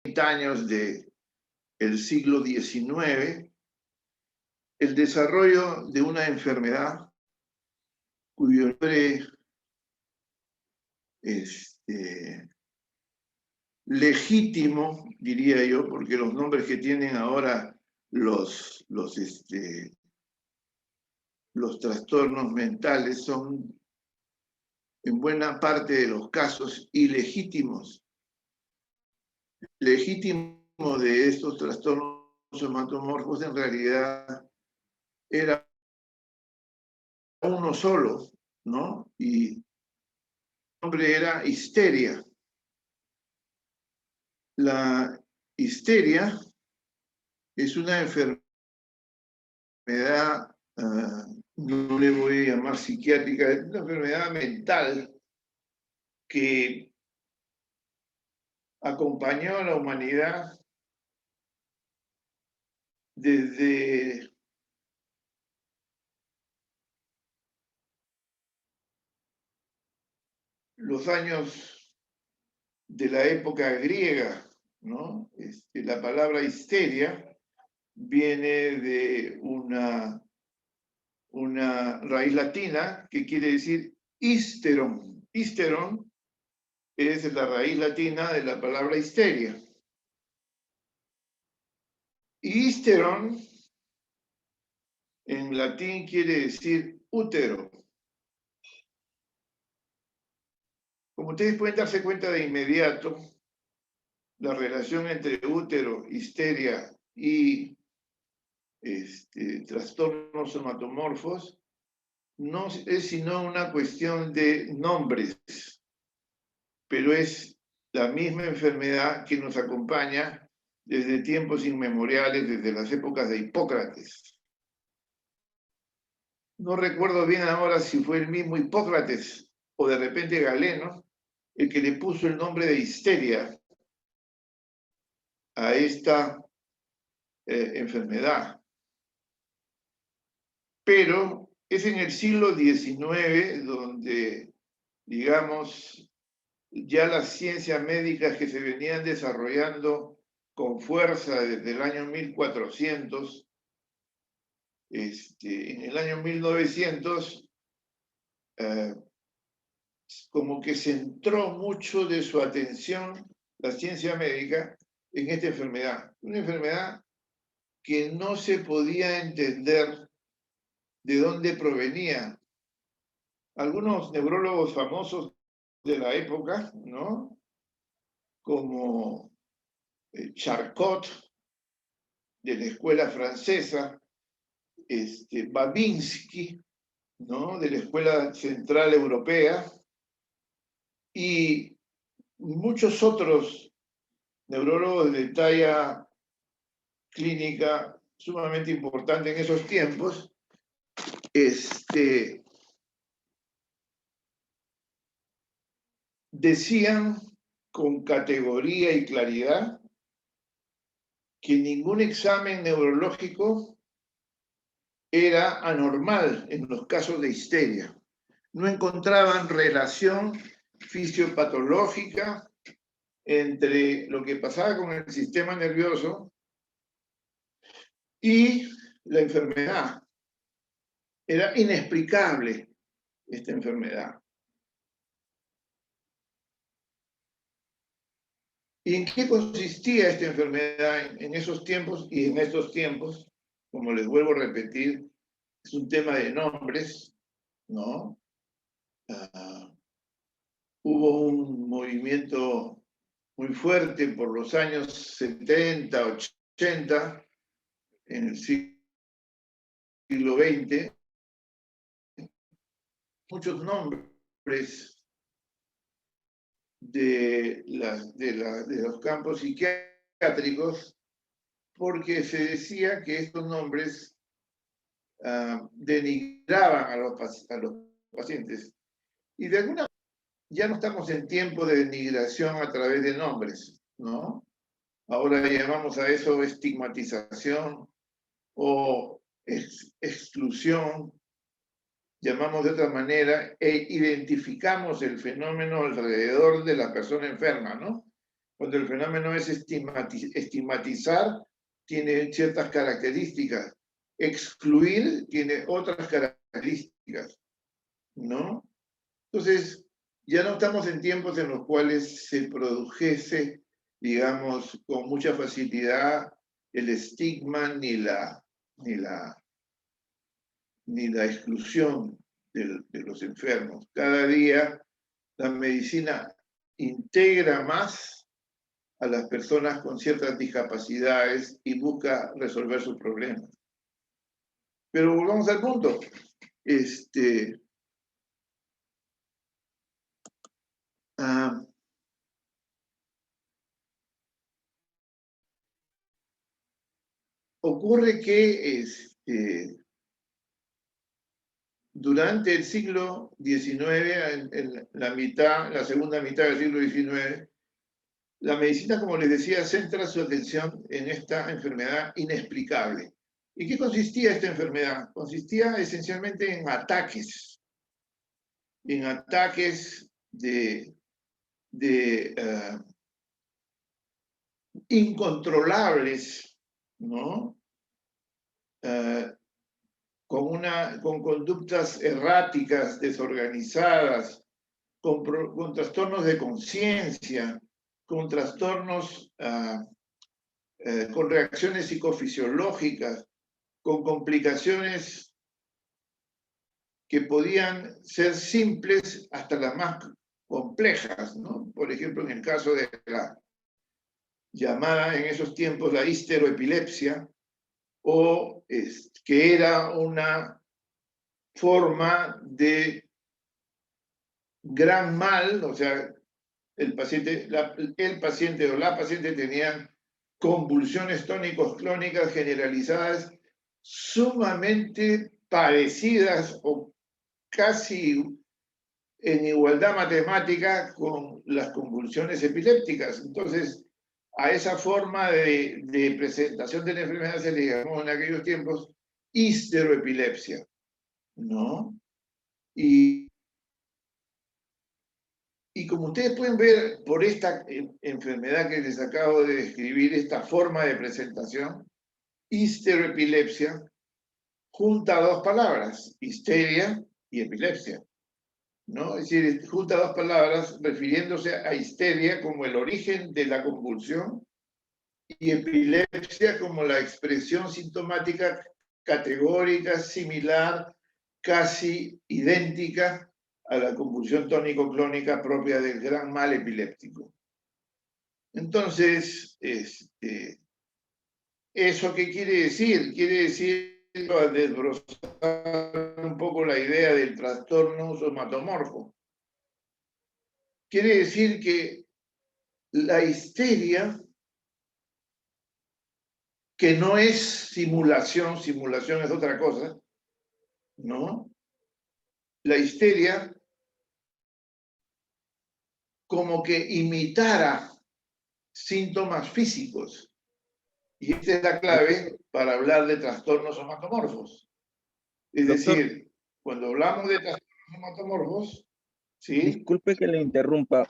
años del siglo XIX, el desarrollo de una enfermedad cuyo nombre legítimo, diría yo, porque los nombres que tienen ahora los trastornos mentales son en buena parte de los casos ilegítimos. Legítimo de estos trastornos somatomorfos en realidad era uno solo, ¿no? Y el nombre era histeria. La histeria es una enfermedad, no le voy a llamar psiquiátrica, es una enfermedad mental que acompañó a la humanidad desde los años de la época griega, ¿no? La palabra histeria viene de una raíz latina que quiere decir histeron. Histeron es la raíz latina de la palabra histeria. Y histeron en latín quiere decir útero. Como ustedes pueden darse cuenta de inmediato, la relación entre útero, histeria y trastornos somatomorfos no es sino una cuestión de nombres, pero es la misma enfermedad que nos acompaña desde tiempos inmemoriales, desde las épocas de Hipócrates. No recuerdo bien ahora si fue el mismo Hipócrates o de repente Galeno el que le puso el nombre de histeria a esta enfermedad. Pero es en el siglo XIX donde, digamos, ya las ciencias médicas que se venían desarrollando con fuerza desde el año 1400, en el año 1900, como que centró mucho de su atención la ciencia médica en esta enfermedad. Una enfermedad que no se podía entender de dónde provenía. Algunos neurólogos famosos de la época, ¿no? Como Charcot, de la escuela francesa, Babinski, ¿no? De la escuela central europea, y muchos otros neurólogos de talla clínica sumamente importante en esos tiempos, decían con categoría y claridad que ningún examen neurológico era anormal en los casos de histeria. No encontraban relación fisiopatológica entre lo que pasaba con el sistema nervioso y la enfermedad. Era inexplicable esta enfermedad. ¿Y en qué consistía esta enfermedad en esos tiempos y en estos tiempos? Como les vuelvo a repetir, es un tema de nombres, ¿no? Hubo un movimiento muy fuerte por los años 70, 80, en el siglo XX, muchos nombres de los campos psiquiátricos, porque se decía que estos nombres denigraban a los pacientes. Y de alguna manera ya no estamos en tiempo de denigración a través de nombres, ¿no? Ahora llamamos a eso estigmatización o exclusión, llamamos de otra manera, e identificamos el fenómeno alrededor de la persona enferma, ¿no? Cuando el fenómeno es estigmatizar, tiene ciertas características. Excluir tiene otras características, ¿no? Entonces, ya no estamos en tiempos en los cuales se produjese, digamos, con mucha facilidad el estigma ni la exclusión de los enfermos. Cada día la medicina integra más a las personas con ciertas discapacidades y busca resolver sus problemas. Pero volvamos al punto. Ocurre que durante el siglo XIX, en la segunda mitad del siglo XIX, la medicina, como les decía, centra su atención en esta enfermedad inexplicable. ¿Y qué consistía esta enfermedad? Consistía esencialmente en ataques incontrolables, ¿no? Con conductas erráticas, desorganizadas, con trastornos de conciencia, con trastornos, con reacciones psicofisiológicas, con complicaciones que podían ser simples hasta las más complejas, ¿no? Por ejemplo, en el caso de la llamada en esos tiempos la histeroepilepsia, o que era una forma de gran mal, o sea, el paciente o la paciente tenían convulsiones tónico-clónicas generalizadas sumamente parecidas o casi en igualdad matemática con las convulsiones epilépticas. Entonces, a esa forma de presentación de la enfermedad se le llamó en aquellos tiempos histeroepilepsia, ¿no? Y como ustedes pueden ver por esta enfermedad que les acabo de describir, esta forma de presentación, histeroepilepsia, junta dos palabras, histeria y epilepsia, ¿no? Es decir, junta dos palabras refiriéndose a histeria como el origen de la convulsión y epilepsia como la expresión sintomática categórica, similar, casi idéntica a la convulsión tónico-clónica propia del gran mal epiléptico. Entonces, ¿eso qué quiere decir? Quiere decir, al desbrozar un poco la idea del trastorno somatomorfo, quiere decir que la histeria, que no es simulación es otra cosa, ¿no? La histeria como que imitara síntomas físicos. Y esta es la clave para hablar de trastornos somatomorfos. Es decir, cuando hablamos de trastornos somatomorfos, ¿sí? Disculpe que le interrumpa.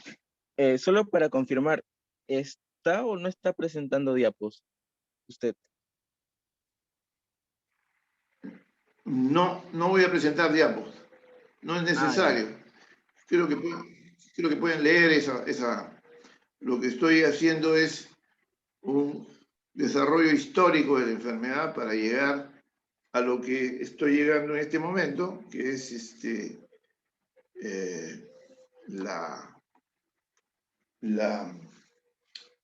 Solo para confirmar, ¿está o no está presentando diapos usted? No, no voy a presentar diapos. No es necesario. Creo que pueden leer lo que estoy haciendo es un desarrollo histórico de la enfermedad para llegar a lo que estoy llegando en este momento, que es la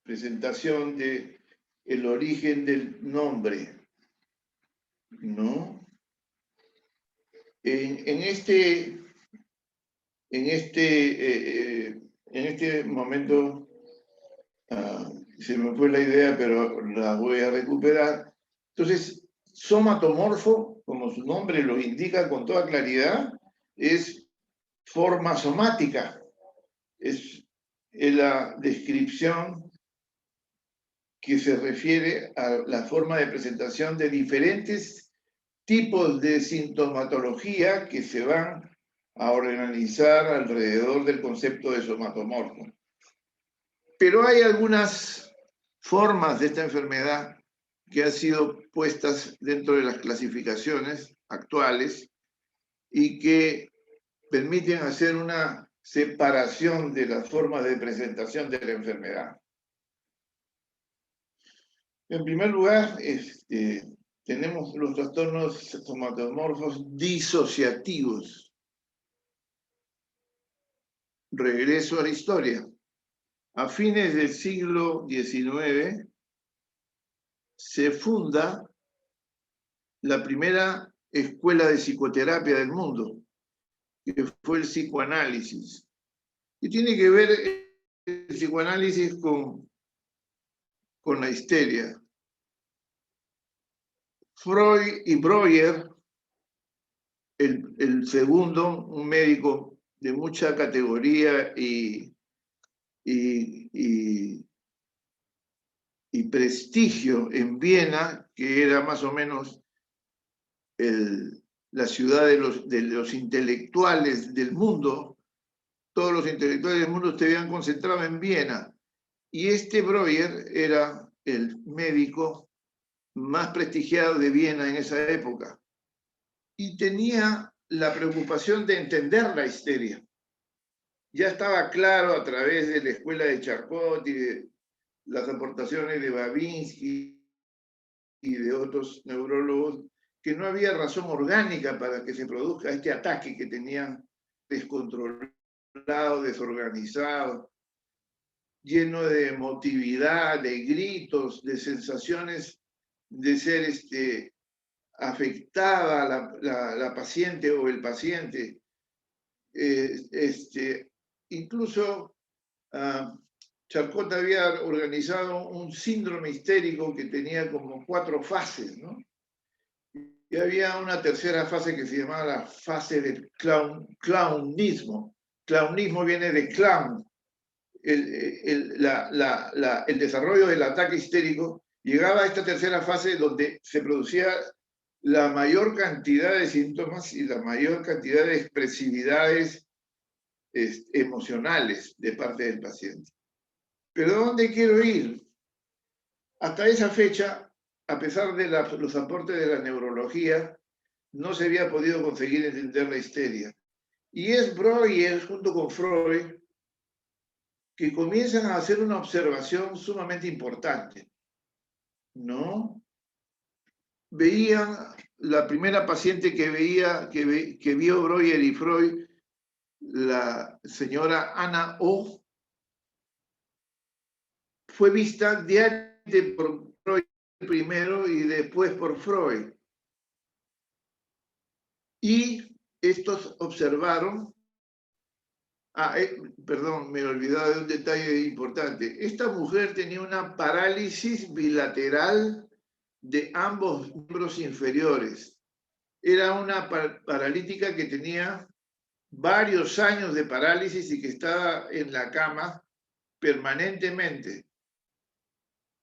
presentación de el origen del nombre, ¿no? En este momento se me fue la idea, pero la voy a recuperar. Entonces, somatomorfo, como su nombre lo indica con toda claridad, es forma somática. Es la descripción que se refiere a la forma de presentación de diferentes tipos de sintomatología que se van a organizar alrededor del concepto de somatomorfo. Pero hay algunas formas de esta enfermedad que han sido puestas dentro de las clasificaciones actuales y que permiten hacer una separación de las formas de presentación de la enfermedad. En primer lugar, tenemos los trastornos somatomorfos disociativos. Regreso a la historia. A fines del siglo XIX se funda la primera escuela de psicoterapia del mundo, que fue el psicoanálisis. Y tiene que ver el psicoanálisis con la histeria. Freud y Breuer, el segundo, un médico de mucha categoría y prestigio en Viena, que era más o menos la ciudad de los intelectuales del mundo. Todos los intelectuales del mundo se habían concentrado en Viena. Y este Breuer era el médico más prestigiado de Viena en esa época. Y tenía la preocupación de entender la histeria. Ya estaba claro a través de la escuela de Charcot y de las aportaciones de Babinski y de otros neurólogos, que no había razón orgánica para que se produzca este ataque que tenían descontrolado, desorganizado, lleno de emotividad, de gritos, de sensaciones de ser afectada la paciente o el paciente. Incluso Charcot había organizado un síndrome histérico que tenía como 4 fases, ¿no? Y había una tercera fase que se llamaba la fase del clownismo. Clownismo viene de clown. El desarrollo del ataque histérico llegaba a esta tercera fase donde se producía la mayor cantidad de síntomas y la mayor cantidad de expresividades emocionales de parte del paciente. ¿Pero dónde quiero ir? Hasta esa fecha, a pesar de los aportes de la neurología, no se había podido conseguir entender la histeria. Y es Breuer, junto con Freud, que comienzan a hacer una observación sumamente importante, ¿no? Veían, la primera paciente que vio Breuer y Freud, la señora Ana O, fue vista diariamente por Freud primero y después por Freud. Y estos observaron, perdón, me he olvidado de un detalle importante. Esta mujer tenía una parálisis bilateral de ambos miembros inferiores. Era una paralítica que tenía varios años de parálisis y que estaba en la cama permanentemente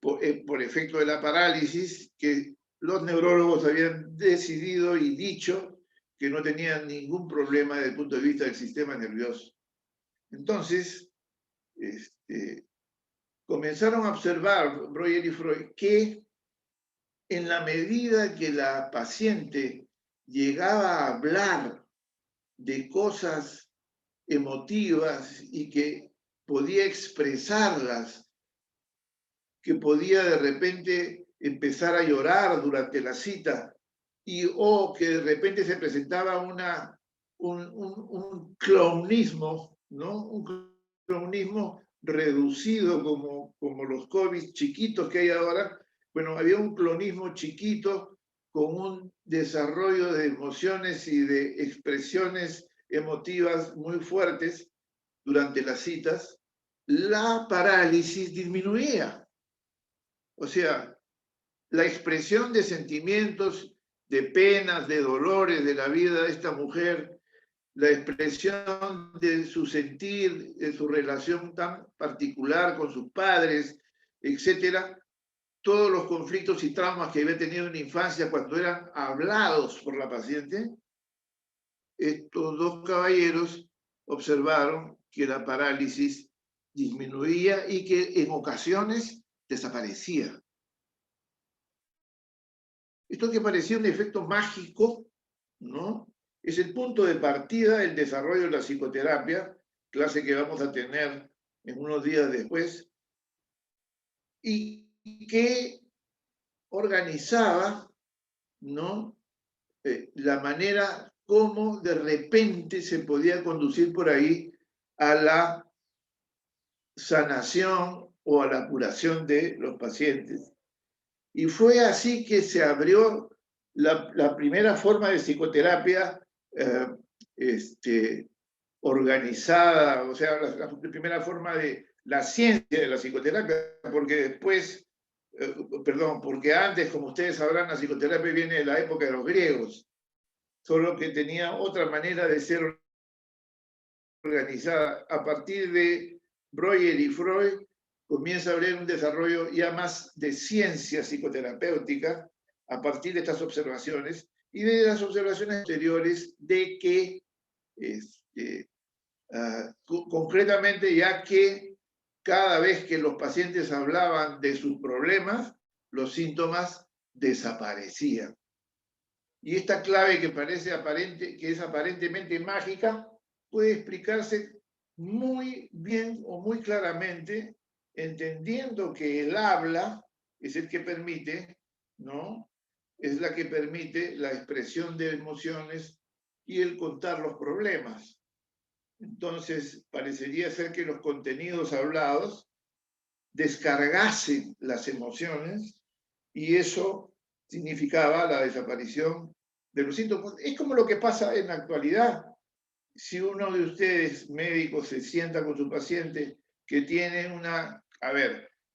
por efecto de la parálisis, que los neurólogos habían decidido y dicho que no tenían ningún problema desde el punto de vista del sistema nervioso. Entonces, comenzaron a observar Breuer y Freud que en la medida que la paciente llegaba a hablar de cosas emotivas y que podía expresarlas, que podía de repente empezar a llorar durante la cita o que de repente se presentaba un clownismo, ¿no? Un clownismo reducido como los COVID chiquitos que hay ahora. Bueno, había un clonismo chiquito con un desarrollo de emociones y de expresiones emotivas muy fuertes durante las citas. La parálisis disminuía. O sea, la expresión de sentimientos, de penas, de dolores de la vida de esta mujer, la expresión de su sentir, de su relación tan particular con sus padres, etcétera, todos los conflictos y traumas que había tenido en la infancia cuando eran hablados por la paciente, estos dos caballeros observaron que la parálisis disminuía y que en ocasiones desaparecía. Esto que parecía un efecto mágico, ¿no? Es el punto de partida del desarrollo de la psicoterapia, clase que vamos a tener en unos días después, y que organizaba, ¿no? La manera como de repente se podía conducir por ahí a la sanación o a la curación de los pacientes. Y fue así que se abrió la primera forma de psicoterapia organizada, o sea, la primera forma de la ciencia de la psicoterapia, porque después, perdón, porque antes, como ustedes sabrán, la psicoterapia viene de la época de los griegos, solo que tenía otra manera de ser organizada. A partir de Breuer y Freud, comienza a haber un desarrollo ya más de ciencia psicoterapéutica a partir de estas observaciones y de las observaciones anteriores de que, concretamente, ya que cada vez que los pacientes hablaban de sus problemas, los síntomas desaparecían. Y esta clave que parece aparente, que es aparentemente mágica, puede explicarse muy bien o muy claramente, entendiendo que el habla es el que permite, ¿no? Es la que permite la expresión de emociones y el contar los problemas. Entonces, parecería ser que los contenidos hablados descargasen las emociones y eso significaba la desaparición de los síntomas. Es como lo que pasa en la actualidad. Si uno de ustedes, médicos, se sienta con su paciente que tiene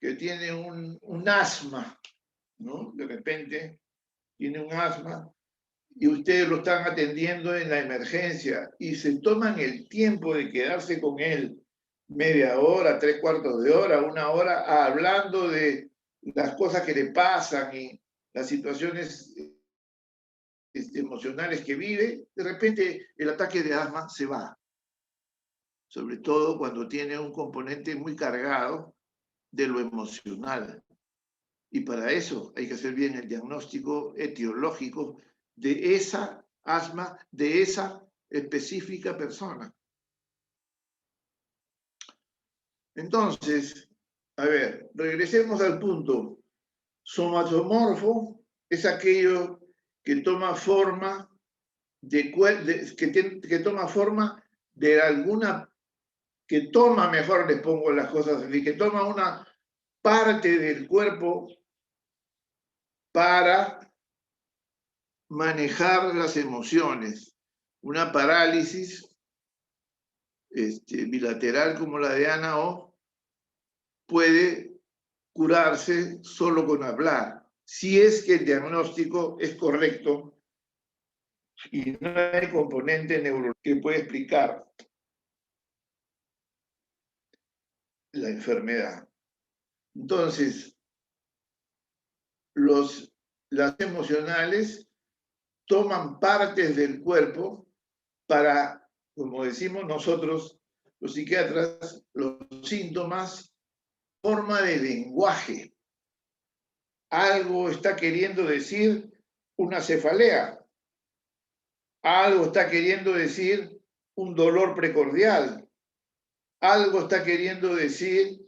que tiene un asma, ¿no? De repente tiene un asma y ustedes lo están atendiendo en la emergencia y se toman el tiempo de quedarse con él media hora, 3/4 de hora, 1 hora, hablando de las cosas que le pasan y las situaciones emocionales que vive, de repente el ataque de asma se va, sobre todo cuando tiene un componente muy cargado de lo emocional. Y para eso hay que hacer bien el diagnóstico etiológico de esa asma, de esa específica persona. Entonces, a ver, regresemos al punto. Somatomorfo es aquello que toma forma que toma forma de alguna, que toma, mejor les pongo las cosas así, que toma una parte del cuerpo para manejar las emociones. Una parálisis bilateral como la de Ana O puede curarse solo con hablar, si es que el diagnóstico es correcto y no hay componente neurológico que puede explicar la enfermedad. Entonces, las emocionales toman partes del cuerpo para, como decimos nosotros, los psiquiatras, los síntomas, forma de lenguaje. Algo está queriendo decir una cefalea. Algo está queriendo decir un dolor precordial. Algo está queriendo decir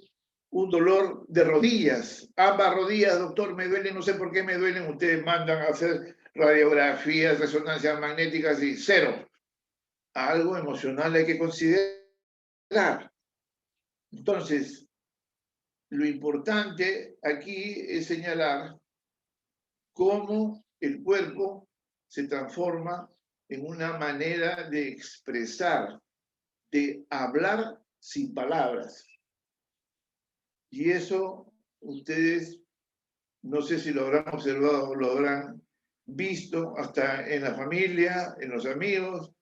un dolor de rodillas. Ambas rodillas, doctor, me duelen, no sé por qué me duelen. Ustedes mandan a hacer radiografías, resonancias magnéticas y cero. Algo emocional hay que considerar. Entonces, lo importante aquí es señalar cómo el cuerpo se transforma en una manera de expresar, de hablar sin palabras. Y eso ustedes, no sé si lo habrán observado o lo habrán visto hasta en la familia, en los amigos.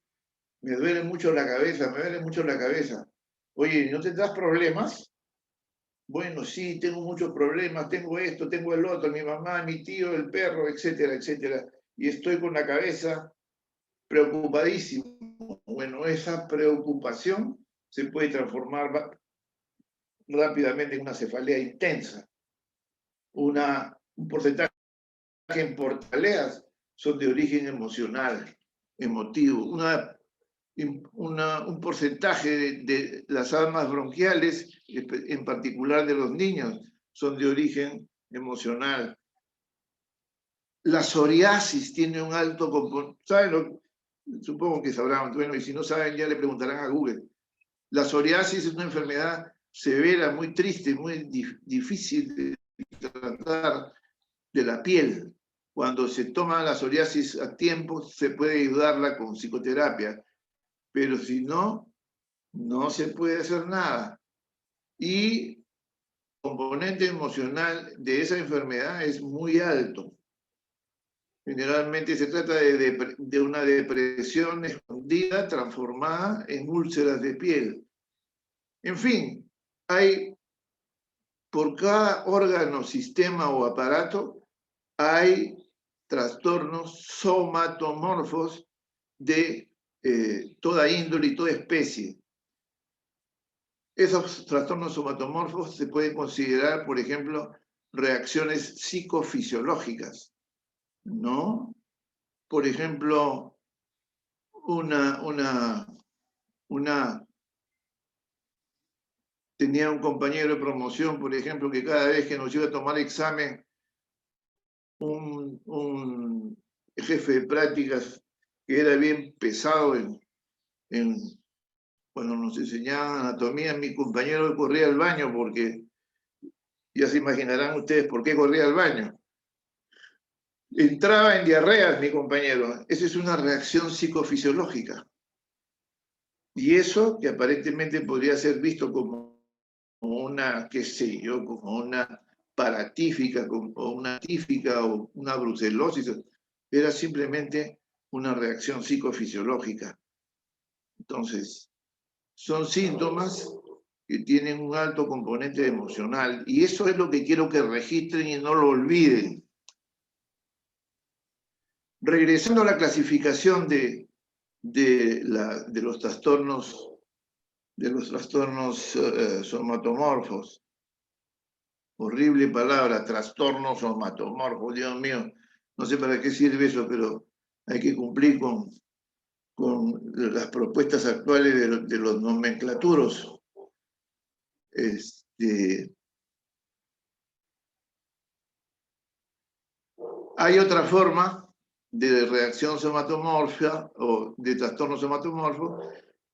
Me duele mucho la cabeza, me duele mucho la cabeza. Oye, ¿no tendrás problemas? Bueno, sí, tengo muchos problemas, tengo esto, tengo el otro, mi mamá, mi tío, el perro, etcétera, etcétera. Y estoy con la cabeza preocupadísimo. Bueno, esa preocupación se puede transformar rápidamente en una cefalea intensa. Un porcentaje en portaleas son de origen emocional, emotivo. Un porcentaje de las asmas bronquiales, en particular de los niños, son de origen emocional. La psoriasis tiene un alto componente. ¿Saben? Supongo que sabrán. Bueno, y si no saben, ya le preguntarán a Google. La psoriasis es una enfermedad severa, muy triste, muy difícil de tratar de la piel. Cuando se toma la psoriasis a tiempo, se puede ayudarla con psicoterapia, pero si no, no se puede hacer nada. Y el componente emocional de esa enfermedad es muy alto. Generalmente se trata de una depresión escondida transformada en úlceras de piel. En fin, hay por cada órgano, sistema o aparato, hay trastornos somatomorfos de toda índole y toda especie. Esos trastornos somatomorfos se pueden considerar, por ejemplo, reacciones psicofisiológicas, ¿no? Por ejemplo, tenía un compañero de promoción, por ejemplo, que cada vez que nos iba a tomar examen, un jefe de prácticas que era bien pesado cuando nos enseñaban anatomía, mi compañero corría al baño porque ya se imaginarán ustedes por qué corría al baño. Entraba en diarreas, mi compañero. Esa es una reacción psicofisiológica. Y eso que aparentemente podría ser visto como una, qué sé yo, como una paratífica, o una tífica o una brucelosis, era simplemente una reacción psicofisiológica. Entonces, son síntomas que tienen un alto componente emocional y eso es lo que quiero que registren y no lo olviden. Regresando a la clasificación de los trastornos somatomorfos. Horrible palabra, trastornos somatomorfos, Dios mío. No sé para qué sirve eso, pero hay que cumplir con las propuestas actuales de los nomenclaturos. Hay otra forma de reacción somatomorfa o de trastorno somatomorfo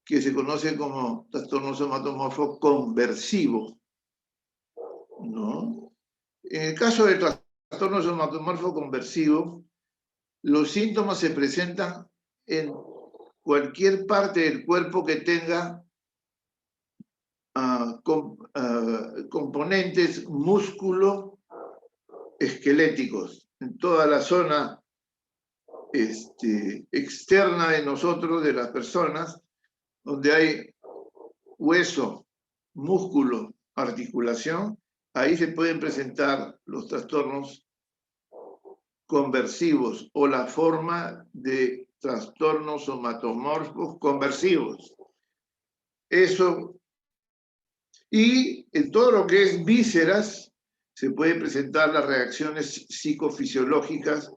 que se conoce como trastorno somatomorfo conversivo, ¿no? En el caso del trastorno somatomorfo conversivo, los síntomas se presentan en cualquier parte del cuerpo que tenga componentes músculo-esqueléticos, en toda la zona externa de nosotros, de las personas, donde hay hueso, músculo, articulación, ahí se pueden presentar los trastornos conversivos o la forma de trastornos somatomorfos conversivos. Eso, y en todo lo que es vísceras, se pueden presentar las reacciones psicofisiológicas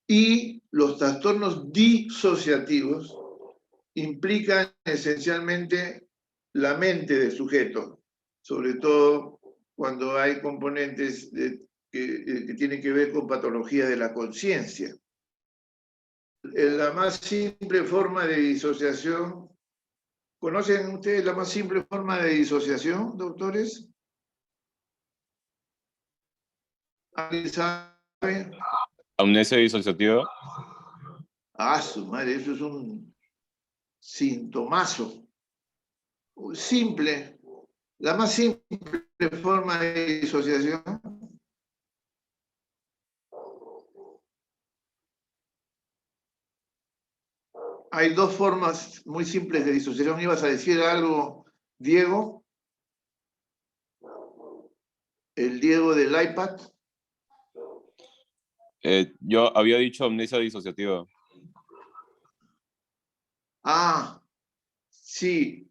y los trastornos disociativos implican esencialmente la mente del sujeto, sobre todo cuando hay componentes que tienen que ver con patología de la conciencia. La más simple forma de disociación, ¿conocen ustedes la más simple forma de disociación, doctores? ¿Alguien sabe? Amnesia disociativa. Ah, su madre, eso es un sintomazo. Simple, la más simple forma de disociación. Hay dos formas muy simples de disociación. ¿Ibas a decir algo, Diego? El Diego del iPad. Yo había dicho amnesia disociativa. Ah, sí.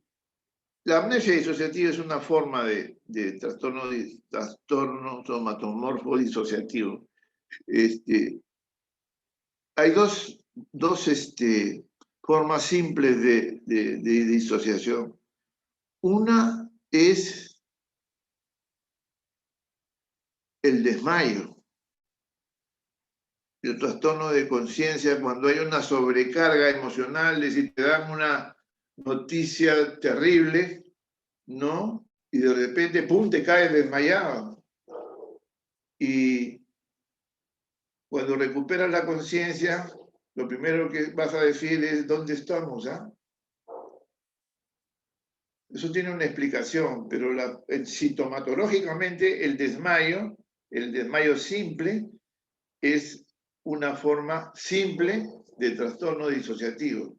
La amnesia disociativa es una forma de trastorno somatomorfo disociativo. Hay dos formas simples de disociación. Una es el desmayo, el trastorno de conciencia, cuando hay una sobrecarga emocional, es decir, te dan una noticia terrible, ¿no? Y de repente, ¡pum!, te caes desmayado. Y cuando recuperas la conciencia, lo primero que vas a decir es, ¿dónde estamos? ¿Ah? Eso tiene una explicación, pero sintomatológicamente el desmayo simple, es una forma simple de trastorno disociativo.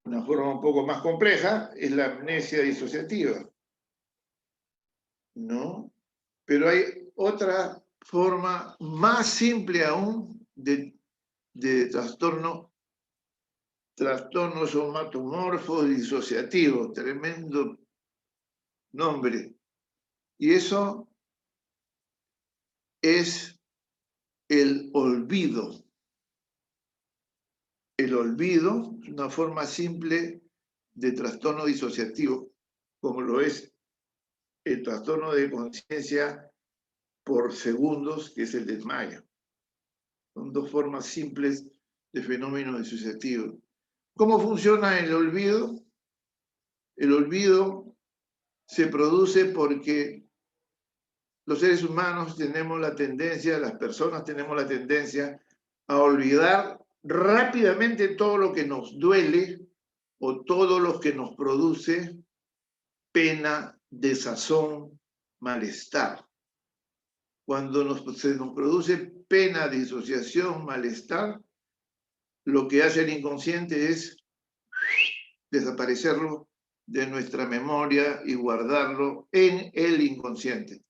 Una forma un poco más compleja es la amnesia disociativa, ¿no? Pero hay otra forma más simple aún de trastorno somatomorfo disociativo, tremendo nombre. Y eso es el olvido. El olvido es una forma simple de trastorno disociativo, como lo es el trastorno de conciencia por segundos, que es el desmayo. Son dos formas simples de fenómeno disociativo. ¿Cómo funciona el olvido? El olvido se produce porque los seres humanos tenemos la tendencia, las personas tenemos la tendencia a olvidar rápidamente todo lo que nos duele o todo lo que nos produce pena, desazón, malestar. Cuando se nos produce pena, disociación, malestar, lo que hace el inconsciente es desaparecerlo de nuestra memoria y guardarlo en el inconsciente.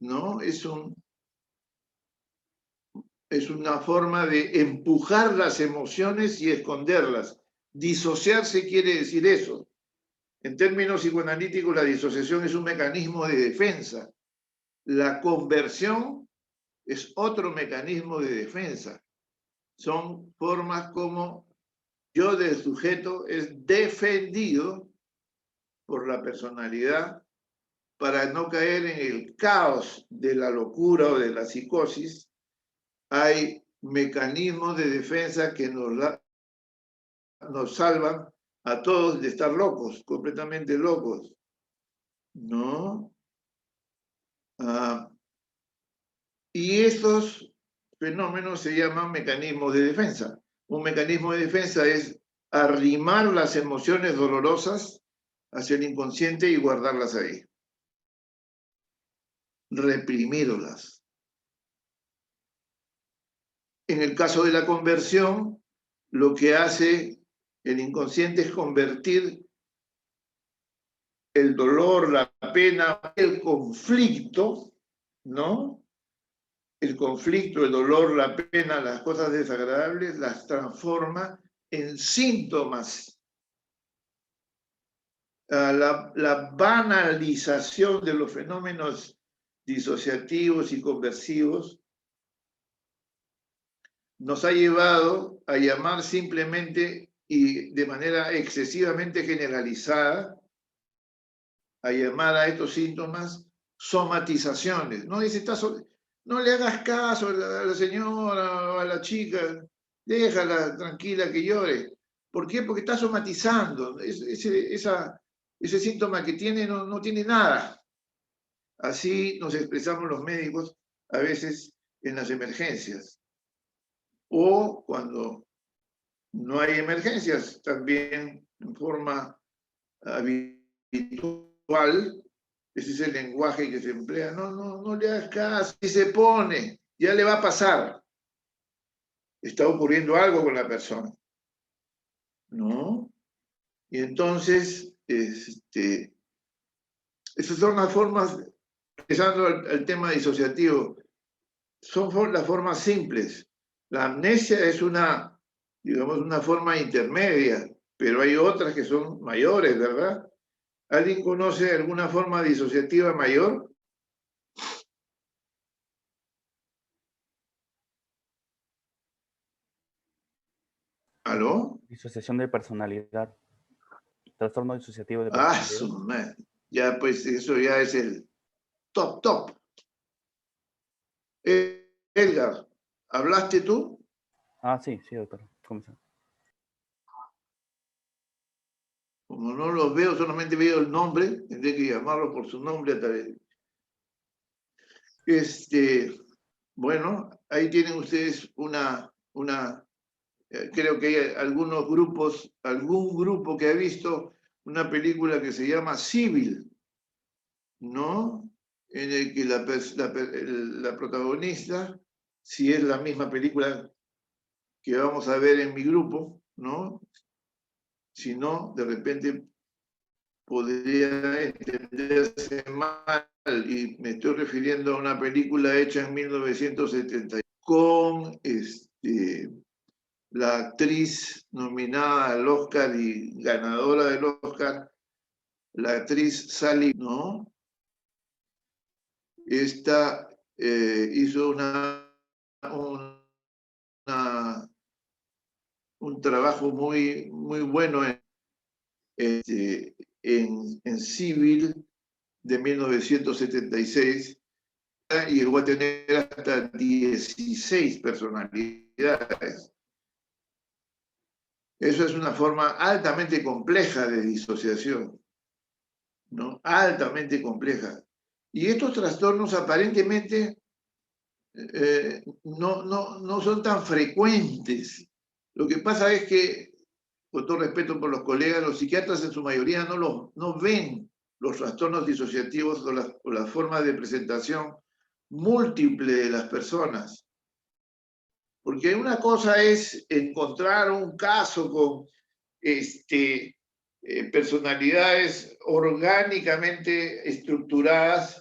¿No? Es una forma de empujar las emociones y esconderlas. Disociarse quiere decir eso. En términos psicoanalíticos, la disociación es un mecanismo de defensa. La conversión es otro mecanismo de defensa. Son formas como yo del sujeto es defendido por la personalidad para no caer en el caos de la locura o de la psicosis. Hay mecanismos de defensa que nos salvan a todos de estar locos, completamente locos, ¿no? Y estos fenómenos se llaman mecanismos de defensa. Un mecanismo de defensa es arrimar las emociones dolorosas hacia el inconsciente y guardarlas ahí. Reprimirlas. En el caso de la conversión, lo que hace el inconsciente es convertir el dolor, la pena, el conflicto, ¿no? El conflicto, el dolor, la pena, las cosas desagradables, las transforma en síntomas. La banalización de los fenómenos disociativos y conversivos nos ha llevado a llamar simplemente y de manera excesivamente generalizada, a llamar a estos síntomas somatizaciones. No dice, no le hagas caso a la señora o a la chica, déjala tranquila que llore. ¿Por qué? Porque está somatizando. Ese síntoma que tiene no tiene nada. Así nos expresamos los médicos a veces en las emergencias. O cuando no hay emergencias, también en forma habitual, ese es el lenguaje que se emplea. No le hagas caso, si se pone, ya le va a pasar. Está ocurriendo algo con la persona, ¿no? Y entonces, esas son las formas, empezando al tema disociativo, son las formas simples. La amnesia es una forma intermedia, pero hay otras que son mayores, ¿verdad? ¿Alguien conoce alguna forma disociativa mayor? ¿Aló? Disociación de personalidad. Trastorno disociativo de Ah, personalidad. su madre. Ya, pues eso ya es el top. Edgar, ¿hablaste tú? Ah, sí, doctor. ¿Cómo está? Como no los veo, solamente veo el nombre, tendré que llamarlos por su nombre. Bueno, ahí tienen ustedes creo que hay algunos grupos, algún grupo que ha visto una película que se llama Civil, ¿no? En el que la protagonista, si es la misma película que vamos a ver en mi grupo, ¿no? Si no, de repente podría entenderse mal, y me estoy refiriendo a una película hecha en 1970 con la actriz nominada al Oscar y ganadora del Oscar, la actriz Sally, ¿no? Esta hizo un trabajo muy bueno en Civil de 1976, y llegó a tener hasta 16 personalidades. Eso es una forma altamente compleja de disociación, ¿no? Altamente compleja. Y estos trastornos aparentemente no son tan frecuentes. Lo que pasa es que, con todo respeto por los colegas, los psiquiatras en su mayoría no ven los trastornos disociativos o las formas de presentación múltiple de las personas. Porque una cosa es encontrar un caso con personalidades orgánicamente estructuradas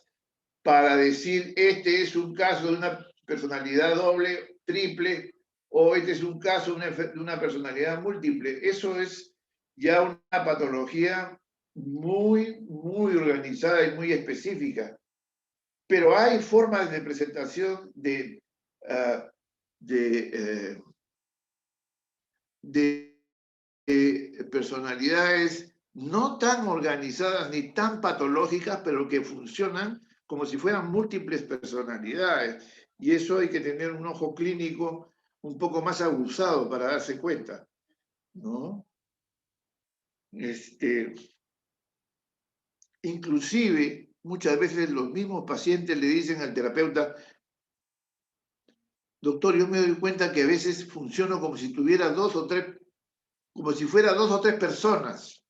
para decir, este es un caso de una personalidad doble, triple, o este es un caso de una personalidad múltiple. Eso es ya una patología muy organizada y muy específica. Pero hay formas de presentación de personalidades no tan organizadas ni tan patológicas, pero que funcionan como si fueran múltiples personalidades. Y eso hay que tener un ojo clínico un poco más aguzado para darse cuenta, ¿no? Inclusive, muchas veces los mismos pacientes le dicen al terapeuta, doctor, yo me doy cuenta que a veces funciono como si tuviera como si fuera dos o tres personas.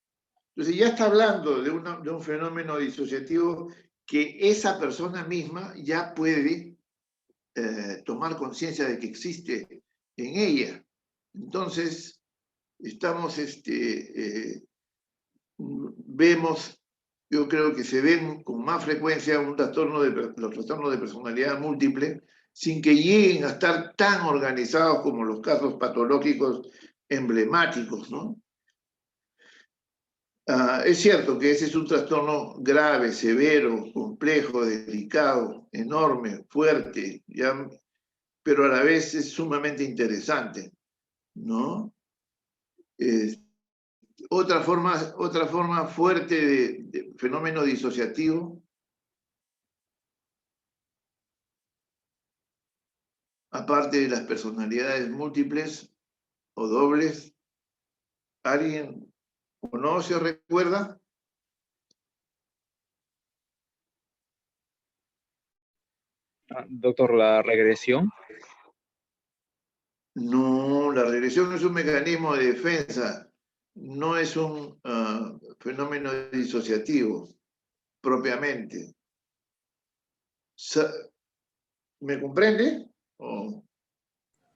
Entonces ya está hablando de un fenómeno disociativo que esa persona misma ya puede tomar conciencia de que existe en ella. Entonces, vemos, yo creo que se ven con más frecuencia los trastornos de personalidad múltiple, sin que lleguen a estar tan organizados como los casos patológicos emblemáticos, ¿no? Es cierto que ese es un trastorno grave, severo, complejo, delicado, enorme, fuerte, ¿ya? Pero a la vez es sumamente interesante, ¿no? Otra forma fuerte de fenómeno disociativo, aparte de las personalidades múltiples o dobles, ¿alguien conoce o recuerda? Doctor, la regresión. No, la regresión es un mecanismo de defensa, no es un fenómeno disociativo propiamente. ¿Me comprende?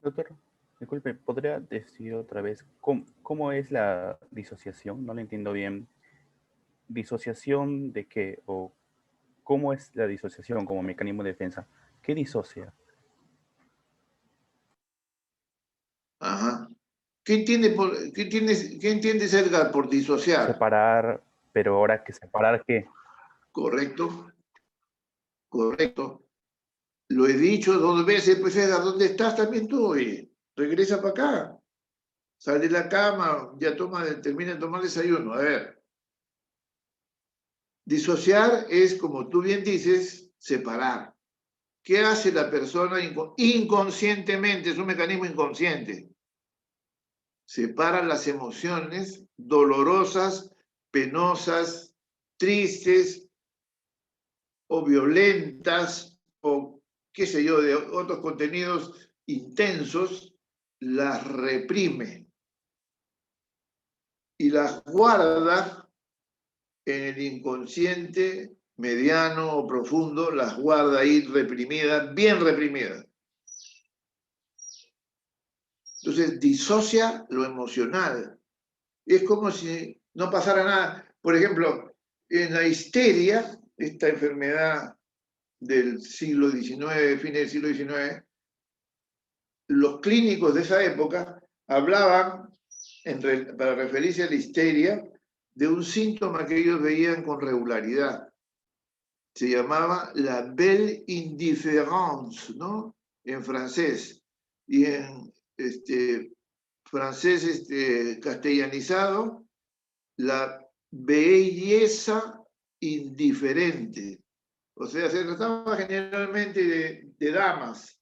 Doctor, disculpe, ¿podría decir otra vez cómo es la disociación? No lo entiendo bien. ¿Disociación de qué? ¿O cómo es la disociación como mecanismo de defensa? ¿Qué disocia? Ajá. ¿Qué entiendes, Edgar, por disociar? Separar Pero ahora que separar, ¿qué? ¿Correcto? Correcto. Lo he dicho 2 veces, pues Edgar, ¿dónde estás también tú? Oye? Regresa para acá. Sal de la cama, ya termina de tomar desayuno. A ver. Disociar es, como tú bien dices, separar. ¿Qué hace la persona inconscientemente? Es un mecanismo inconsciente. Separa las emociones dolorosas, penosas, tristes o violentas o qué sé yo, de otros contenidos intensos, las reprime y las guarda en el inconsciente mediano o profundo, las guarda ahí reprimidas, bien reprimidas. Entonces disocia lo emocional. Es como si no pasara nada. Por ejemplo, en la histeria, esta enfermedad del siglo XIX, fines del siglo XIX, los clínicos de esa época hablaban, para referirse a la histeria, de un síntoma que ellos veían con regularidad. Se llamaba la belle indifférence, ¿no? En francés. Y en francés castellanizado, la belleza indiferente. O sea, se trataba generalmente de damas,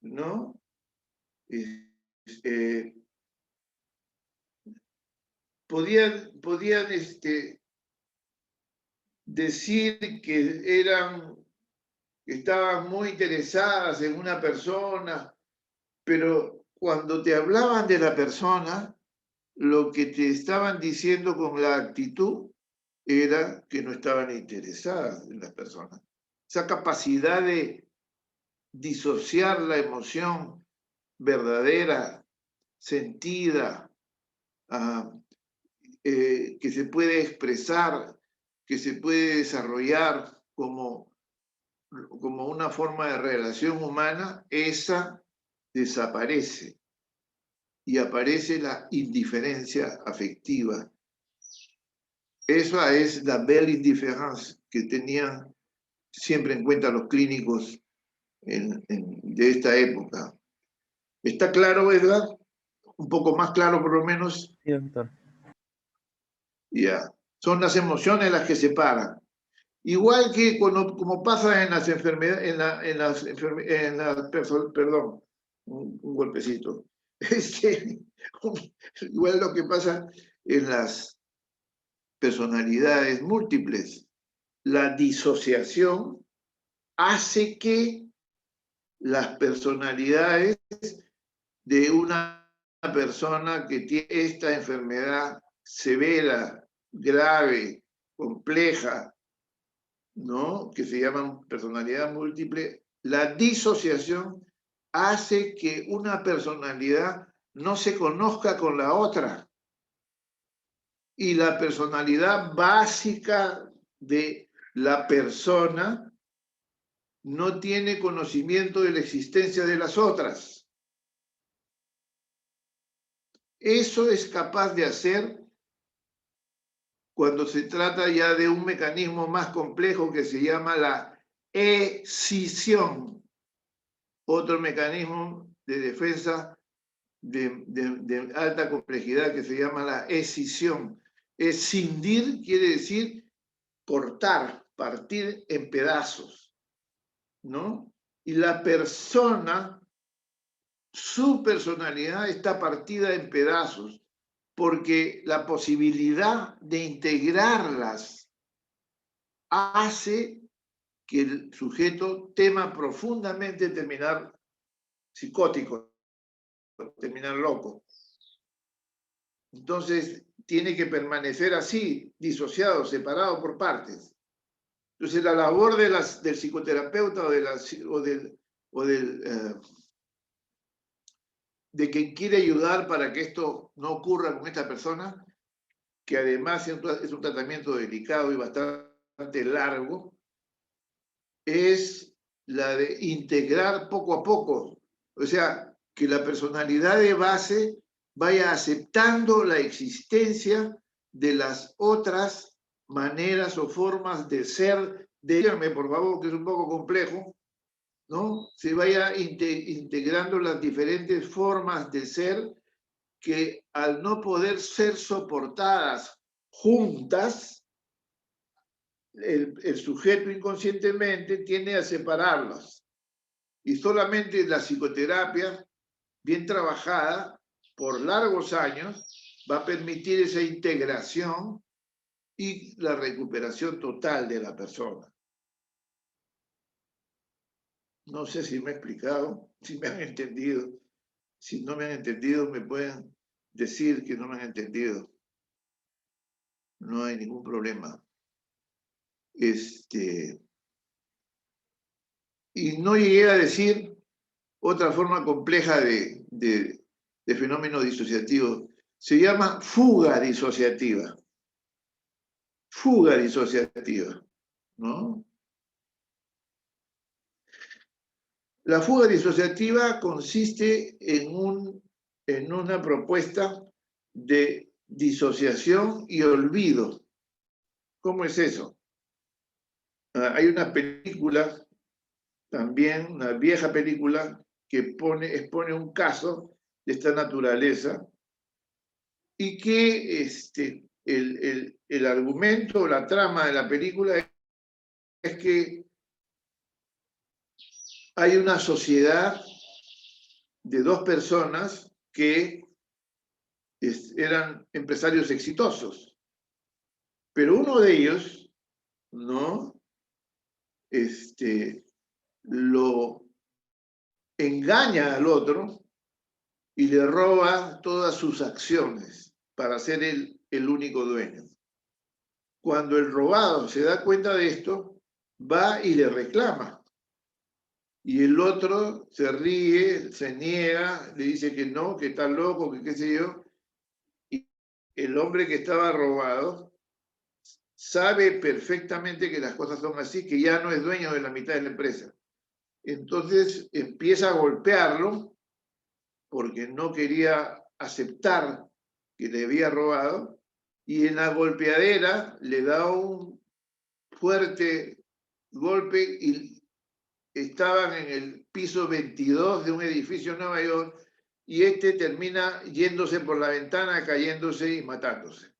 ¿no? Podían decir que estaban muy interesadas en una persona, pero cuando te hablaban de la persona, lo que te estaban diciendo con la actitud era que no estaban interesadas en la persona. Esa capacidad de disociar la emoción verdadera, sentida, que se puede expresar, que se puede desarrollar como una forma de relación humana, esa desaparece y aparece la indiferencia afectiva. Esa es la belle indifférence que tenían siempre en cuenta los clínicos de esta época. ¿Está claro, Edgar? Un poco más claro por lo menos. Sí, doctor. Ya. Son las emociones las que separan. Igual que como pasa en las enfermedades, perdón, un golpecito. Igual lo que pasa en las personalidades múltiples. La disociación hace que las personalidades de una persona que tiene esta enfermedad severa, grave, compleja, ¿no? Que se llaman personalidad múltiple, la disociación hace que una personalidad no se conozca con la otra. Y la personalidad básica de la persona no tiene conocimiento de la existencia de las otras. Eso es capaz de hacer cuando se trata ya de un mecanismo más complejo que se llama la escisión, otro mecanismo de defensa de alta complejidad que se llama la escisión. Escindir quiere decir cortar, partir en pedazos, ¿no? Y la persona, su personalidad está partida en pedazos, porque la posibilidad de integrarlas hace que el sujeto tema profundamente terminar psicótico, terminar loco. Entonces, tiene que permanecer así, disociado, separado por partes. Entonces, la labor del psicoterapeuta de quien quiere ayudar para que esto no ocurra con esta persona, que además es un tratamiento delicado y bastante largo, es la de integrar poco a poco. O sea, que la personalidad de base vaya aceptando la existencia de las otras maneras o formas de ser, díganme por favor, que es un poco complejo, ¿no? Se vaya integrando las diferentes formas de ser que al no poder ser soportadas juntas, el sujeto inconscientemente tiende a separarlas. Y solamente la psicoterapia, bien trabajada por largos años, va a permitir esa integración y la recuperación total de la persona. No sé si me he explicado, si me han entendido. Si no me han entendido, me pueden decir que no me han entendido. No hay ningún problema. Y no llegué a decir otra forma compleja de fenómeno disociativo. Se llama fuga disociativa. Fuga disociativa, ¿no? La fuga disociativa consiste en una propuesta de disociación y olvido. ¿Cómo es eso? Hay una película, también una vieja película, que expone un caso de esta naturaleza y que el argumento, la trama de la película es que hay una sociedad de dos personas que eran empresarios exitosos, pero uno de ellos, ¿no? Lo engaña al otro y le roba todas sus acciones para ser el único dueño. Cuando el robado se da cuenta de esto, va y le reclama. Y el otro se ríe, se niega, le dice que no, que está loco, que qué sé yo. Y el hombre que estaba robado sabe perfectamente que las cosas son así, que ya no es dueño de la mitad de la empresa. Entonces empieza a golpearlo porque no quería aceptar que le había robado, y en la golpeadera le da un fuerte golpe y estaban en el piso 22 de un edificio en Nueva York, y termina yéndose por la ventana, cayéndose y matándose.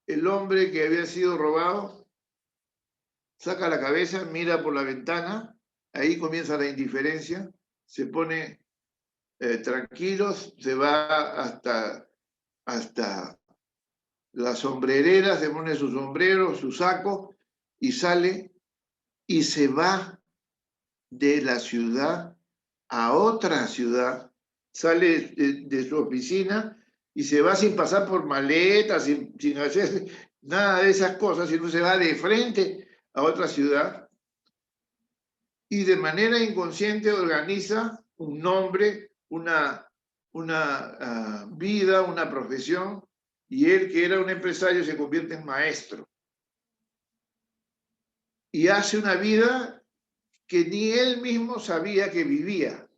El hombre que había sido robado saca la cabeza, mira por la ventana, ahí comienza la indiferencia, se pone tranquilo, se va hasta la sombrerera, se pone su sombrero, su saco y sale y se va de la ciudad a otra ciudad, sale de su oficina y se va sin pasar por maletas, sin hacer nada de esas cosas, sino se va de frente a otra ciudad y de manera inconsciente organiza un nombre, una vida, una profesión, y él, que era un empresario, se convierte en maestro. Y hace una vida que ni él mismo sabía que vivía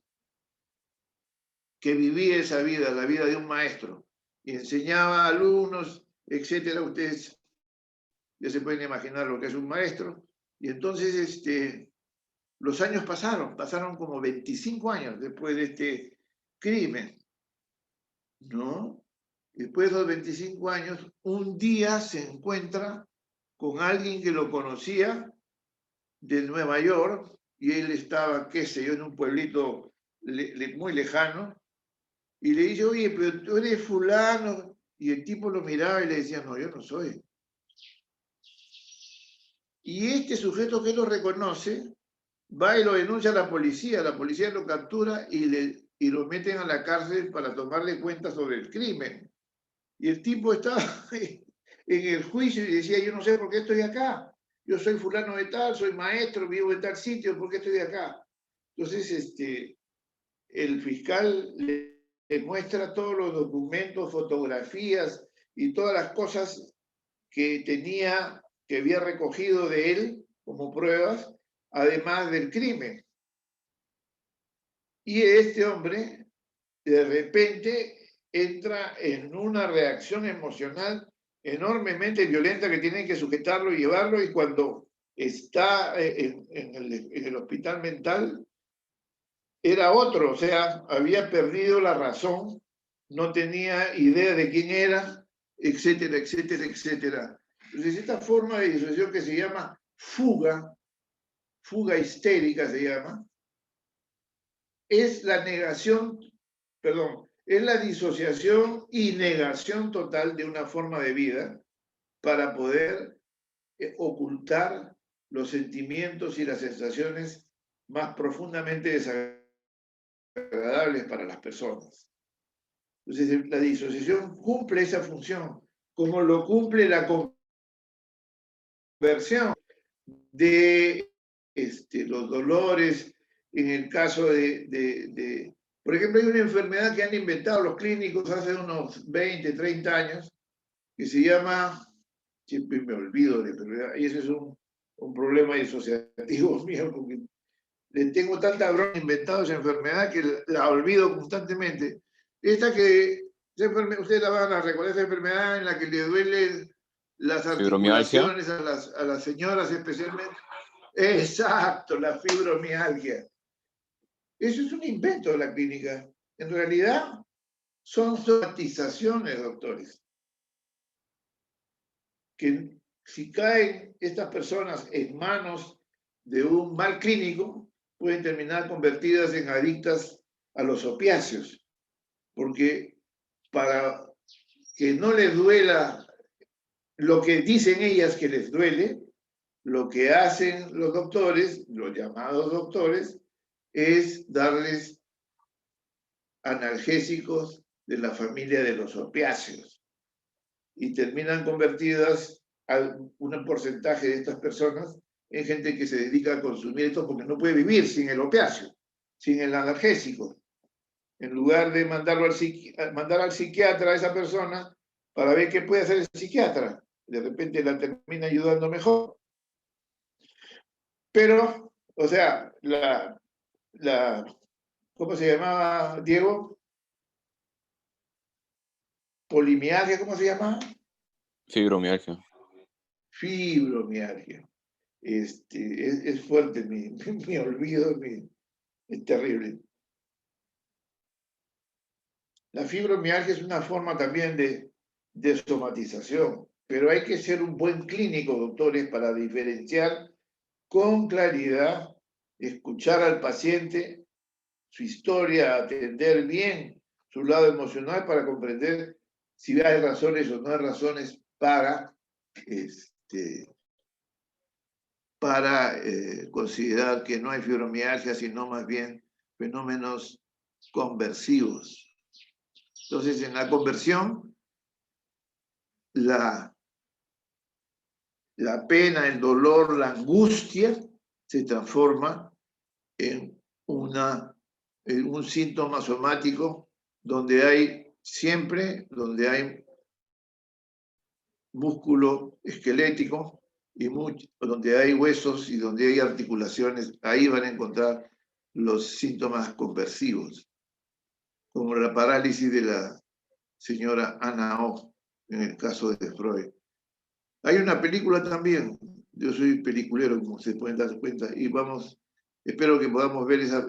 esa vida, la vida de un maestro. Y enseñaba a alumnos, etcétera. Ustedes ya se pueden imaginar lo que es un maestro. Y entonces los años pasaron como 25 años después de este crimen, ¿no? Después de los 25 años, un día se encuentra con alguien que lo conocía de Nueva York, y él estaba, qué sé yo, en un pueblito muy lejano, y le dice, oye, pero tú eres fulano, y el tipo lo miraba y le decía, no, yo no soy. Y este sujeto que lo reconoce, va y lo denuncia a la policía lo captura y lo meten a la cárcel para tomarle cuenta sobre el crimen. Y el tipo estaba en el juicio y decía, yo no sé por qué estoy acá. Yo soy fulano de tal, soy maestro, vivo en tal sitio, ¿por qué estoy acá? Entonces, el fiscal le muestra todos los documentos, fotografías y todas las cosas que había recogido de él como pruebas, además del crimen. Y este hombre, de repente, entra en una reacción emocional enormemente violenta que tienen que sujetarlo y llevarlo, y cuando está en el hospital mental era otro, o sea, había perdido la razón, no tenía idea de quién era, etcétera, etcétera, etcétera. Entonces, esta forma de disociación que se llama fuga histérica se llama, es la negación, perdón, es la disociación y negación total de una forma de vida para poder ocultar los sentimientos y las sensaciones más profundamente desagradables para las personas. Entonces, la disociación cumple esa función, como lo cumple la conversión de los dolores, en el caso por ejemplo, hay una enfermedad que han inventado los clínicos hace unos 20, 30 años, que se llama, siempre me olvido de enfermedad, y ese es un problema disociativo mío, porque le tengo tanta broma inventado esa enfermedad que la olvido constantemente. Esta que, ustedes la van a recordar, esa enfermedad en la que le duelen las Fibromialgia. articulaciones a las señoras especialmente. Exacto, la fibromialgia. Eso es un invento de la clínica. En realidad son somatizaciones, doctores, que si caen estas personas en manos de un mal clínico, pueden terminar convertidas en adictas a los opiáceos, porque para que no les duela lo que dicen ellas que les duele, lo que hacen los doctores, los llamados doctores, es darles analgésicos de la familia de los opiáceos, y terminan convertidas a un porcentaje de estas personas en gente que se dedica a consumir esto porque no puede vivir sin el opiáceo, sin el analgésico. En lugar de mandar al psiquiatra a esa persona para ver qué puede hacer el psiquiatra, de repente la termina ayudando mejor. Pero, o sea, ¿cómo se llamaba, Diego? Polimialgia, ¿cómo se llamaba? Fibromialgia. Fibromialgia. Es fuerte, mi olvido es terrible. La fibromialgia es una forma también de somatización, pero hay que ser un buen clínico, doctores, para diferenciar con claridad, escuchar al paciente, su historia, atender bien su lado emocional para comprender si hay razones o no hay razones para considerar que no hay fibromialgia, sino más bien fenómenos conversivos. Entonces, en la conversión, la pena, el dolor, la angustia se transforma en un síntoma somático donde hay músculo esquelético, y donde hay huesos y donde hay articulaciones. Ahí van a encontrar los síntomas conversivos, como la parálisis de la señora Anna O, en el caso de Freud. Hay una película también, yo soy peliculero, como se pueden dar cuenta, y espero que podamos ver esa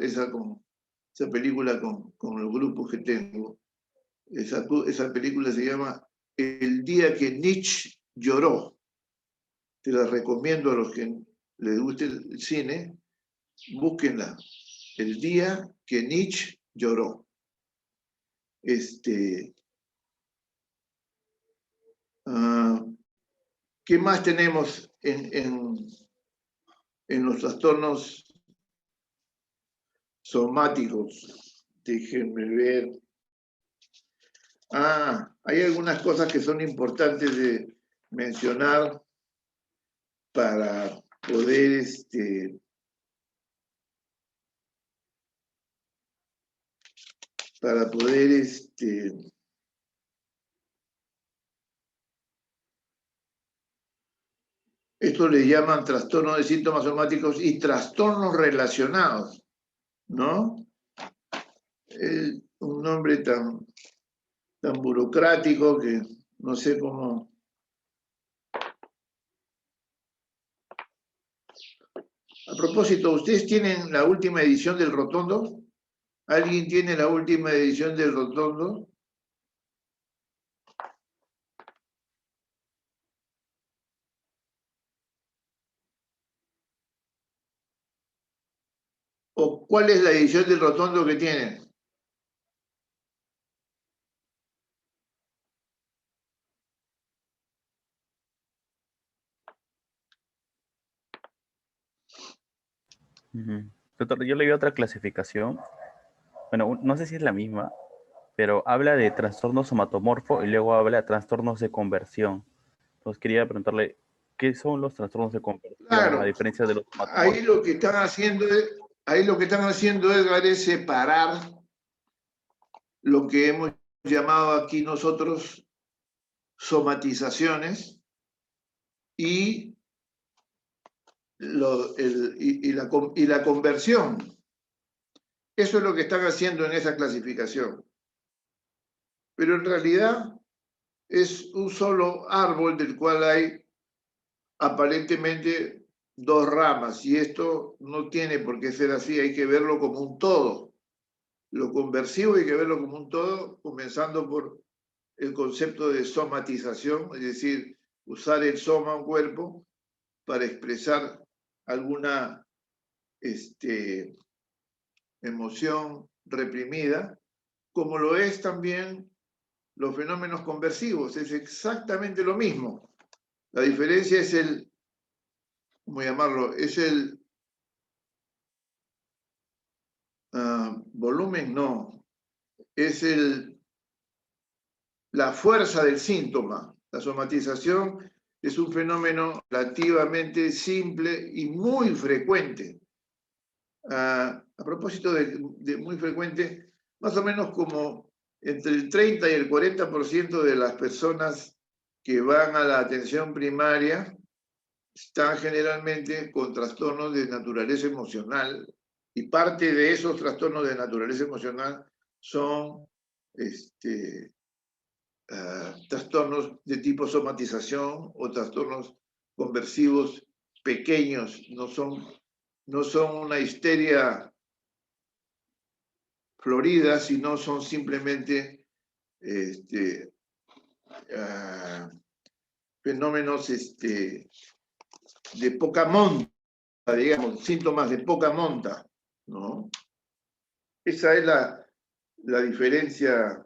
película con los grupos que tengo. Esa película se llama El día que Nietzsche lloró. Te la recomiendo a los que les guste el cine, búsquenla. El día que Nietzsche lloró. ¿Qué más tenemos en los trastornos somáticos? Déjenme ver. Hay algunas cosas que son importantes de mencionar para poder esto le llaman trastornos de síntomas somáticos y trastornos relacionados, ¿no? Un nombre tan burocrático que no sé cómo A propósito, ¿ustedes tienen la última edición del Rotondo? ¿Alguien tiene la última edición del Rotondo? ¿O cuál es la edición del Rotondo que tienen? Ujú. Doctor, yo leí otra clasificación. Bueno, no sé si es la misma, pero habla de trastorno somatomorfo y luego habla de trastornos de conversión. Entonces quería preguntarle, ¿qué son los trastornos de conversión a Claro, diferencia de los ahí somatomorfos? lo que están haciendo Edgar, es separar lo que hemos llamado aquí nosotros somatizaciones y, y la conversión. Eso es lo que están haciendo en esa clasificación. Pero en realidad es un solo árbol del cual hay aparentemente dos ramas, y esto no tiene por qué ser así, hay que verlo como un todo. Lo conversivo hay que verlo como un todo, comenzando por el concepto de somatización, es decir, usar el soma, un cuerpo, para expresar alguna emoción reprimida, como lo es también los fenómenos conversivos, es exactamente lo mismo. La diferencia es ¿cómo llamarlo? Es el volumen, no, es la fuerza del síntoma. La somatización es un fenómeno relativamente simple y muy frecuente. A propósito de muy frecuente, más o menos como entre el 30 y el 40% de las personas que van a la atención primaria están generalmente con trastornos de naturaleza emocional, y parte de esos trastornos de naturaleza emocional son trastornos de tipo somatización o trastornos conversivos pequeños, no son una histeria florida, sino son simplemente fenómenos de poca monta, digamos, síntomas de poca monta, ¿no? Esa es la diferencia.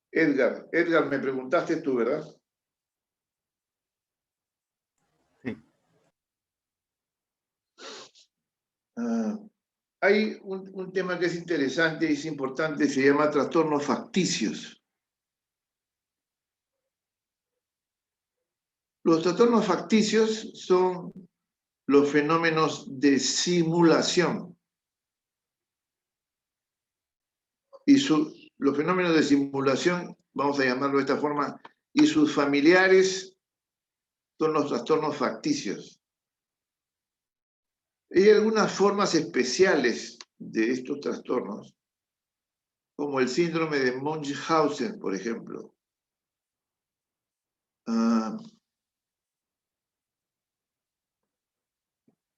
Edgar, me preguntaste tú, ¿verdad? Sí. Hay un tema que es interesante y es importante, se llama trastornos facticios. Los trastornos facticios son los fenómenos de simulación. Y los fenómenos de simulación, vamos a llamarlo de esta forma, y sus familiares son los trastornos facticios. Hay algunas formas especiales de estos trastornos, como el síndrome de Munchausen, por ejemplo.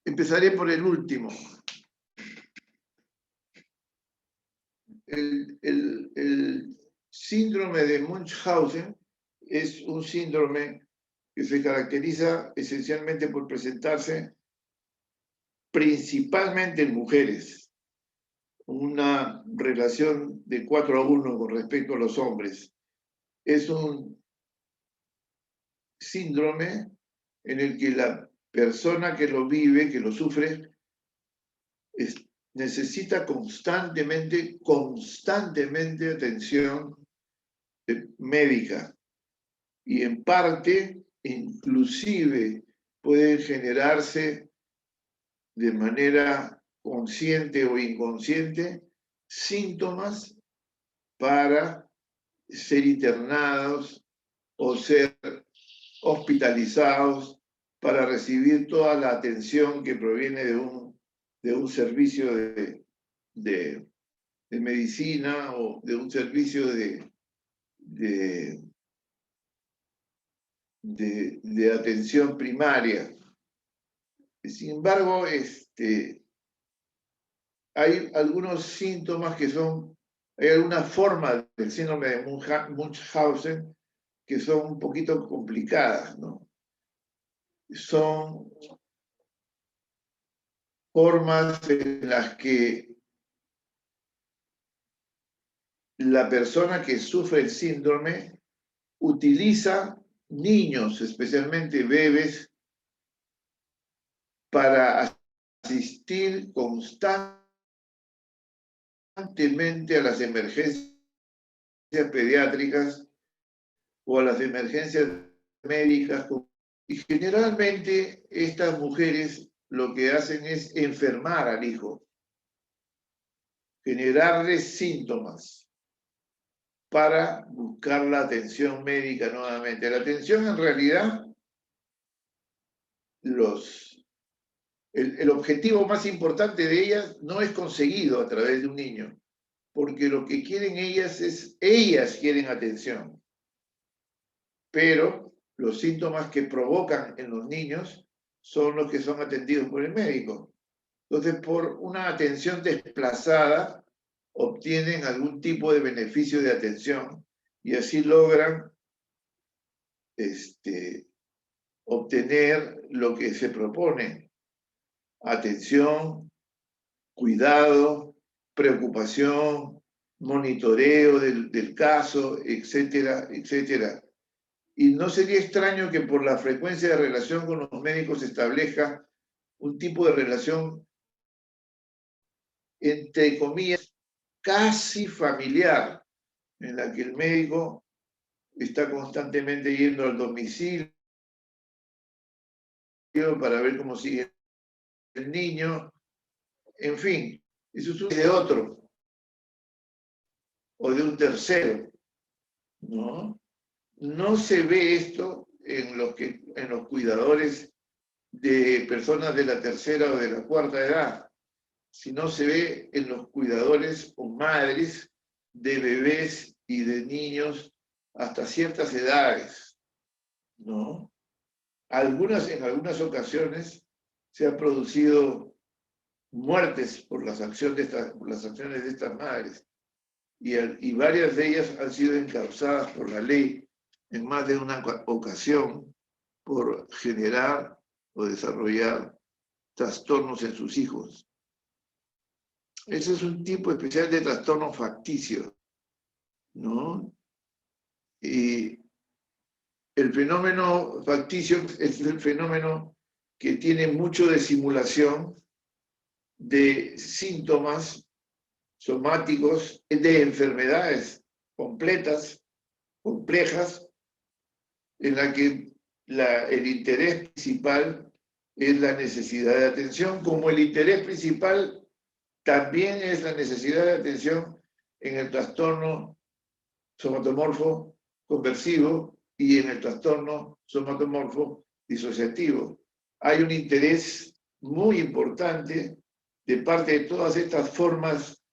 Empezaré por el último. El síndrome de Munchausen es un síndrome que se caracteriza esencialmente por presentarse principalmente en mujeres, una relación de 4-1 con respecto a los hombres. Es un síndrome en el que la persona que lo vive, que lo sufre, necesita constantemente atención médica, y en parte inclusive puede generarse de manera consciente o inconsciente síntomas para ser internados o ser hospitalizados para recibir toda la atención que proviene de un servicio de medicina o de un servicio de atención primaria. Sin embargo, hay algunos síntomas hay algunas formas del síndrome de Munchausen que son un poquito complicadas, ¿no? Son formas en las que la persona que sufre el síndrome utiliza niños, especialmente bebés, para asistir constantemente a las emergencias pediátricas o a las emergencias médicas. Y generalmente estas mujeres lo que hacen es enfermar al hijo, generarle síntomas para buscar la atención médica nuevamente. La atención en realidad, el objetivo más importante de ellas no es conseguido a través de un niño, porque lo que quieren ellas quieren atención. Pero los síntomas que provocan en los niños son los que son atendidos por el médico. Entonces, por una atención desplazada, obtienen algún tipo de beneficio de atención y así logran obtener lo que se propone: atención, cuidado, preocupación, monitoreo del caso, etcétera, etcétera. Y no sería extraño que por la frecuencia de relación con los médicos se establezca un tipo de relación, entre comillas, casi familiar, en la que el médico está constantemente yendo al domicilio para ver cómo sigue el niño. En fin, eso es de otro o de un tercero, ¿no? No se ve esto en los cuidadores de personas de la tercera o de la cuarta edad, sino se ve en los cuidadores o madres de bebés y de niños hasta ciertas edades, ¿no? En algunas ocasiones se han producido muertes por las acciones de estas madres, y varias de ellas han sido encausadas por la ley en más de una ocasión por generar o desarrollar trastornos en sus hijos. Ese es un tipo especial de trastorno facticio, ¿no? Y el fenómeno facticio es el fenómeno que tiene mucho de simulación de síntomas somáticos, de enfermedades complejas, en la que el interés principal es la necesidad de atención, como el interés principal también es la necesidad de atención en el trastorno somatomorfo conversivo y en el trastorno somatomorfo disociativo. Hay un interés muy importante de parte de todas estas formas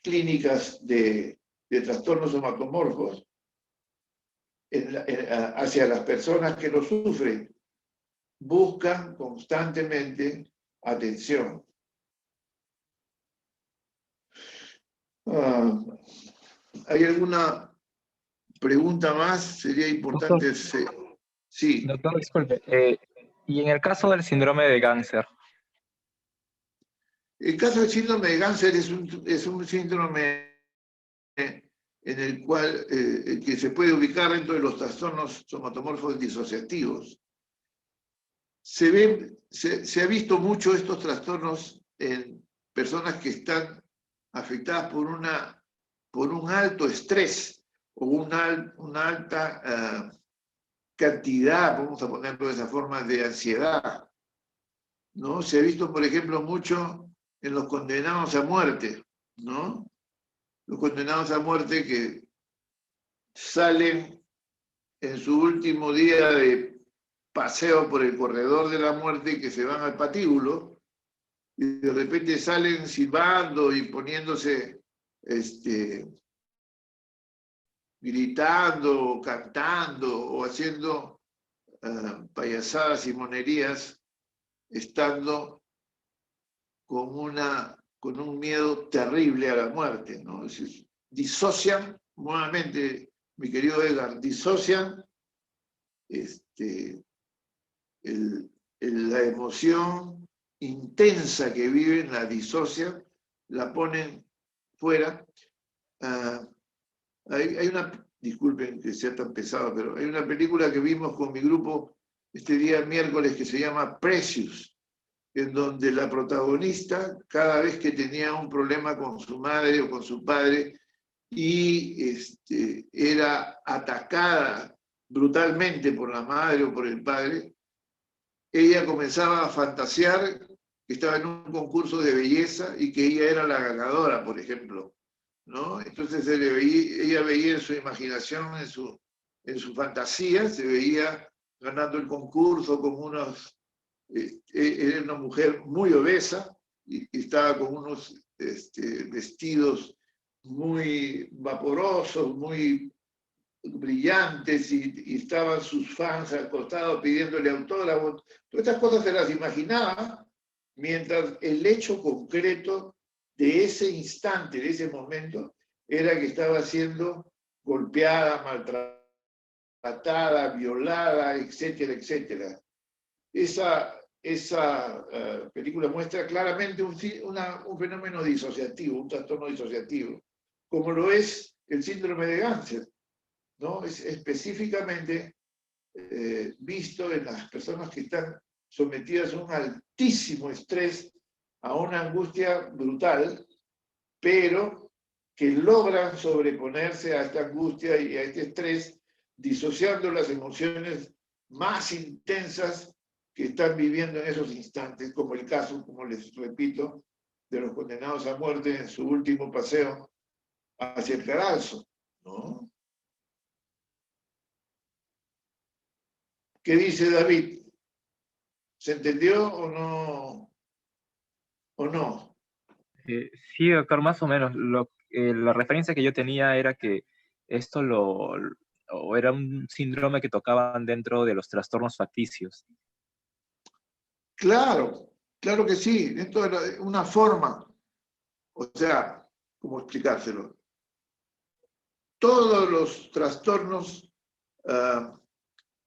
clínicas de trastornos somatomorfos hacia las personas que lo sufren. Buscan constantemente atención. ¿Hay alguna pregunta más? Sería importante. Doctor, Sí. doctor, disculpe. Y en el caso del síndrome de Ganser. El caso del síndrome de Ganser es un síndrome en el cual que se puede ubicar dentro de los trastornos somatomorfos disociativos. Se ha visto mucho estos trastornos en personas que están afectadas por un alto estrés o una alta cantidad, vamos a ponerlo de esa forma, de ansiedad, ¿no? Se ha visto, por ejemplo, mucho en los condenados a muerte, ¿no? Los condenados a muerte que salen en su último día de paseo por el corredor de la muerte, que se van al patíbulo, y de repente salen silbando y poniéndose, gritando, cantando o haciendo payasadas y monerías estando con un miedo terrible a la muerte, ¿no? Es decir, disocian, nuevamente, mi querido Edgar, disocian la emoción intensa que viven, la disocian, la ponen fuera. Hay una, disculpen que sea tan pesado, pero hay una película que vimos con mi grupo este día miércoles que se llama Precious, en donde la protagonista, cada vez que tenía un problema con su madre o con su padre y era atacada brutalmente por la madre o por el padre, ella comenzaba a fantasear que estaba en un concurso de belleza y que ella era la ganadora, por ejemplo, ¿no? Entonces ella veía en su imaginación, en su fantasía, se veía ganando el concurso con unos... era una mujer muy obesa y estaba con unos vestidos muy vaporosos, muy brillantes, y estaban sus fans al costado pidiéndole autógrafos. Todas estas cosas se las imaginaba, mientras el hecho concreto de ese instante, de ese momento, era que estaba siendo golpeada, maltratada, violada, etcétera, etcétera. Esa película muestra claramente un fenómeno disociativo, un trastorno disociativo, como lo es el síndrome de Ganser, ¿no? Es específicamente visto en las personas que están sometidas a un altísimo estrés, a una angustia brutal, pero que logran sobreponerse a esta angustia y a este estrés, disociando las emociones más intensas que están viviendo en esos instantes, como el caso, como les repito, de los condenados a muerte en su último paseo hacia el cadalso, ¿no? ¿Qué dice David? ¿Se entendió o no? ¿O no? Sí, doctor, más o menos. La referencia que yo tenía era que esto o era un síndrome que tocaban dentro de los trastornos facticios. Claro, claro que sí, dentro de una forma. O sea, ¿cómo explicárselo? Todos los trastornos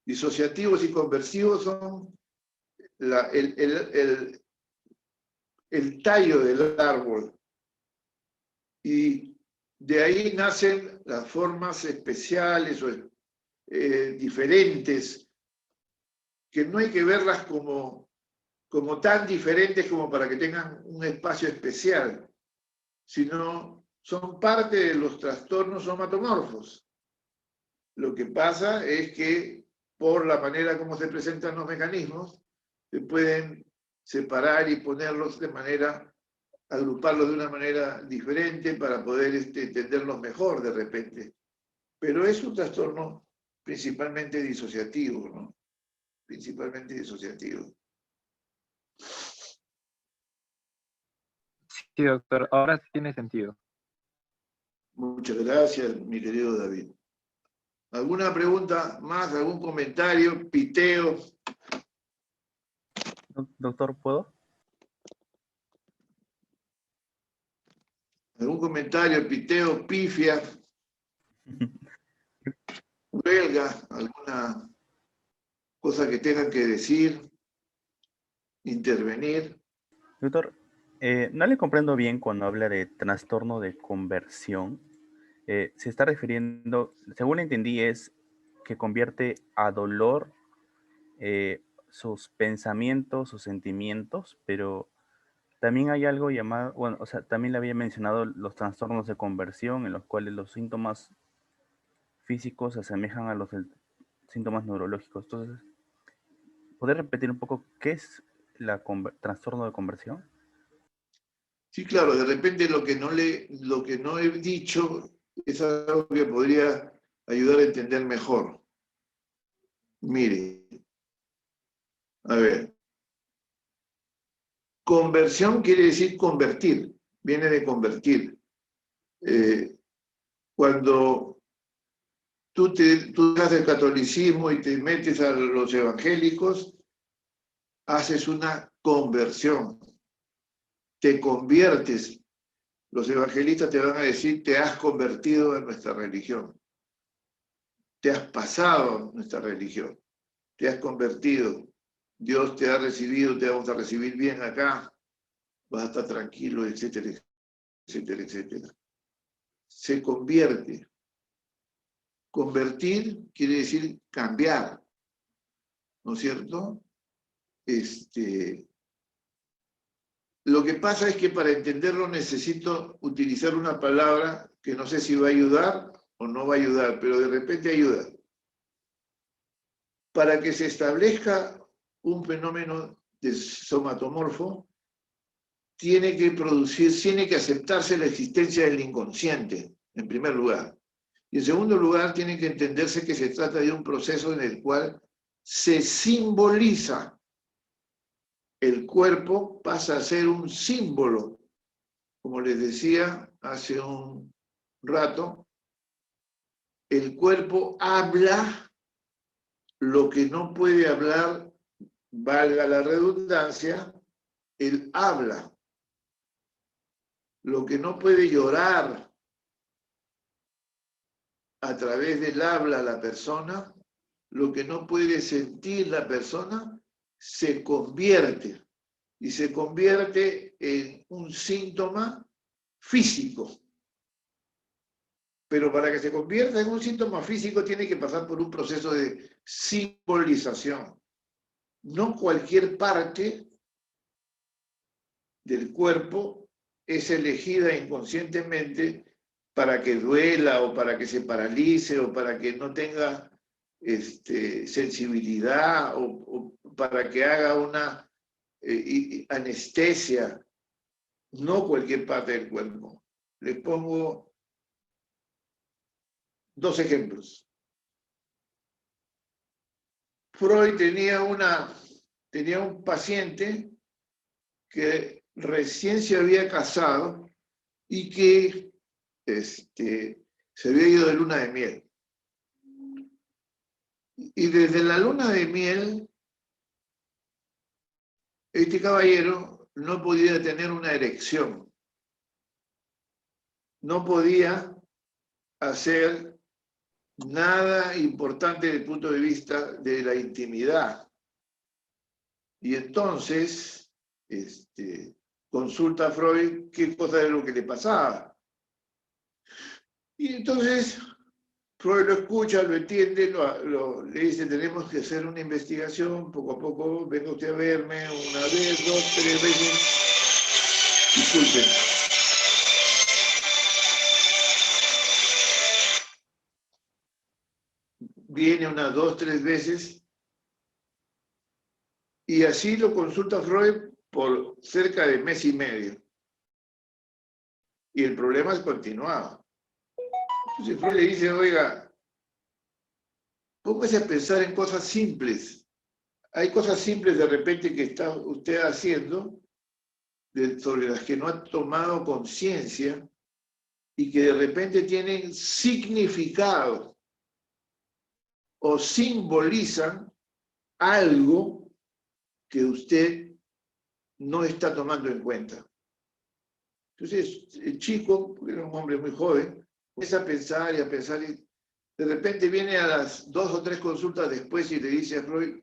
disociativos y conversivos son el tallo del árbol. Y de ahí nacen las formas especiales o diferentes, que no hay que verlas como tan diferentes como para que tengan un espacio especial, sino son parte de los trastornos somatomorfos. Lo que pasa es que por la manera como se presentan los mecanismos, se pueden separar y ponerlos de manera, agruparlos de una manera diferente para poder entenderlos mejor de repente. Pero es un trastorno principalmente disociativo, ¿no? Principalmente disociativo. Sí, doctor, ahora sí tiene sentido. Muchas gracias, mi querido David. ¿Alguna pregunta más? ¿Algún comentario? ¿Piteo? Doctor, ¿puedo? ¿Algún comentario? ¿Piteo? ¿Pifia? ¿Huelga? ¿Alguna cosa que tengan que decir? ¿Intervenir? Doctor, no le comprendo bien cuando habla de trastorno de conversión. Se está refiriendo, según entendí, es que convierte a dolor sus pensamientos, sus sentimientos, pero también hay algo llamado, bueno, o sea, también le había mencionado los trastornos de conversión, en los cuales los síntomas físicos se asemejan a los síntomas neurológicos. Entonces, ¿podría repetir un poco qué es trastorno de conversión? Sí, claro, de repente lo que no he dicho es algo que podría ayudar a entender mejor. Mire, a ver, conversión quiere decir convertir, viene de convertir. Cuando tú dejas el catolicismo y te metes a los evangélicos, haces una conversión. Te conviertes. Los evangelistas te van a decir, te has convertido en nuestra religión. Te has pasado a nuestra religión. Te has convertido. Dios te ha recibido, te vamos a recibir bien acá. Vas a estar tranquilo, etcétera, etcétera, etcétera. Se convierte. Convertir quiere decir cambiar, ¿no es cierto? Lo que pasa es que para entenderlo necesito utilizar una palabra que no sé si va a ayudar o no va a ayudar, pero de repente ayuda. Para que se establezca un fenómeno de somatomorfo, tiene que aceptarse la existencia del inconsciente, en primer lugar. Y en segundo lugar, tiene que entenderse que se trata de un proceso en el cual se simboliza. El cuerpo pasa a ser un símbolo. Como les decía hace un rato, el cuerpo habla lo que no puede hablar, valga la redundancia, él habla. Lo que no puede llorar a través del habla la persona, lo que no puede sentir la persona, se convierte. Y se convierte en un síntoma físico. Pero para que se convierta en un síntoma físico tiene que pasar por un proceso de simbolización. No cualquier parte del cuerpo es elegida inconscientemente para que duela o para que se paralice o para que no tenga sensibilidad o para que haga una anestesia. No cualquier parte del cuerpo. Les pongo 2 ejemplos. Freud tenía un paciente que recién se había casado y que se había ido de luna de miel. Y desde la luna de miel, este caballero no podía tener una erección. No podía hacer nada importante desde el punto de vista de la intimidad. Y entonces consulta a Freud qué cosa era lo que le pasaba. Y entonces Freud lo escucha, lo entiende, le dice, tenemos que hacer una investigación, poco a poco, venga usted a verme, 1 vez, 2, 3 veces. Disculpen. Viene unas 2, 3 veces y así lo consulta Freud por cerca de mes y medio. Y el problema es continuado. Entonces Freud le dice, oiga, póngase a pensar en cosas simples. Hay cosas simples de repente que está usted haciendo sobre las que no ha tomado conciencia y que de repente tienen significado o simbolizan algo que usted no está tomando en cuenta. Entonces, el chico, porque era un hombre muy joven, empieza a pensar y a pensar, y de repente viene a las 2 o 3 consultas después y le dice a Freud,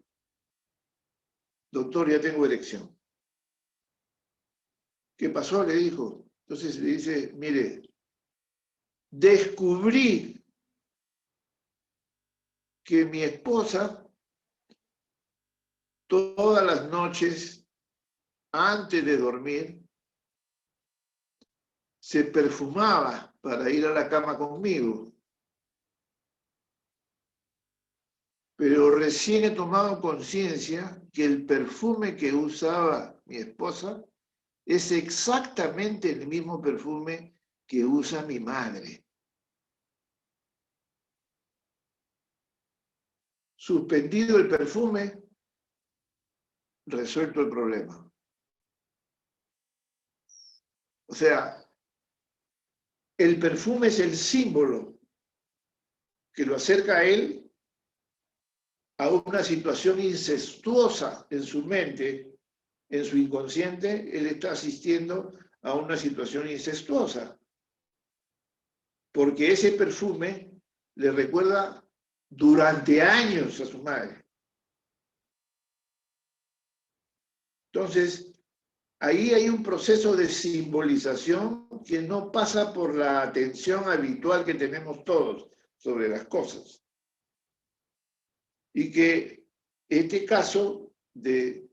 doctor, ya tengo erección. ¿Qué pasó? Le dijo. Entonces le dice, mire, descubrí que mi esposa todas las noches, antes de dormir, se perfumaba para ir a la cama conmigo. Pero recién he tomado conciencia que el perfume que usaba mi esposa es exactamente el mismo perfume que usa mi madre. Suspendido el perfume, resuelto el problema. O sea, el perfume es el símbolo que lo acerca a él a una situación incestuosa en su mente en su inconsciente, él está asistiendo a una situación incestuosa. Porque ese perfume le recuerda durante años a su madre. Entonces, ahí hay un proceso de simbolización que no pasa por la atención habitual que tenemos todos sobre las cosas. Y que este caso de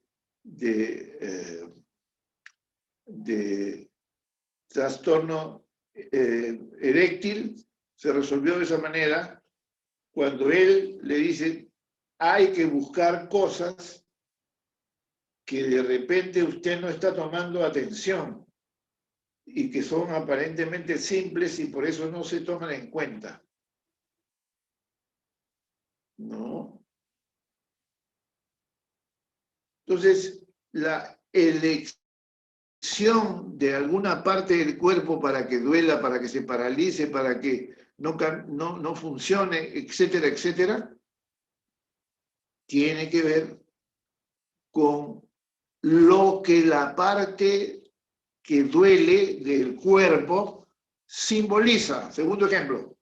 trastorno eréctil se resolvió de esa manera cuando él le dice, hay que buscar cosas que de repente usted no está tomando atención y que son aparentemente simples y por eso no se toman en cuenta. ¿No? Entonces, la elección de alguna parte del cuerpo para que duela, para que se paralice, para que no funcione, etcétera, etcétera, tiene que ver con lo que la parte que duele del cuerpo simboliza. Segundo ejemplo.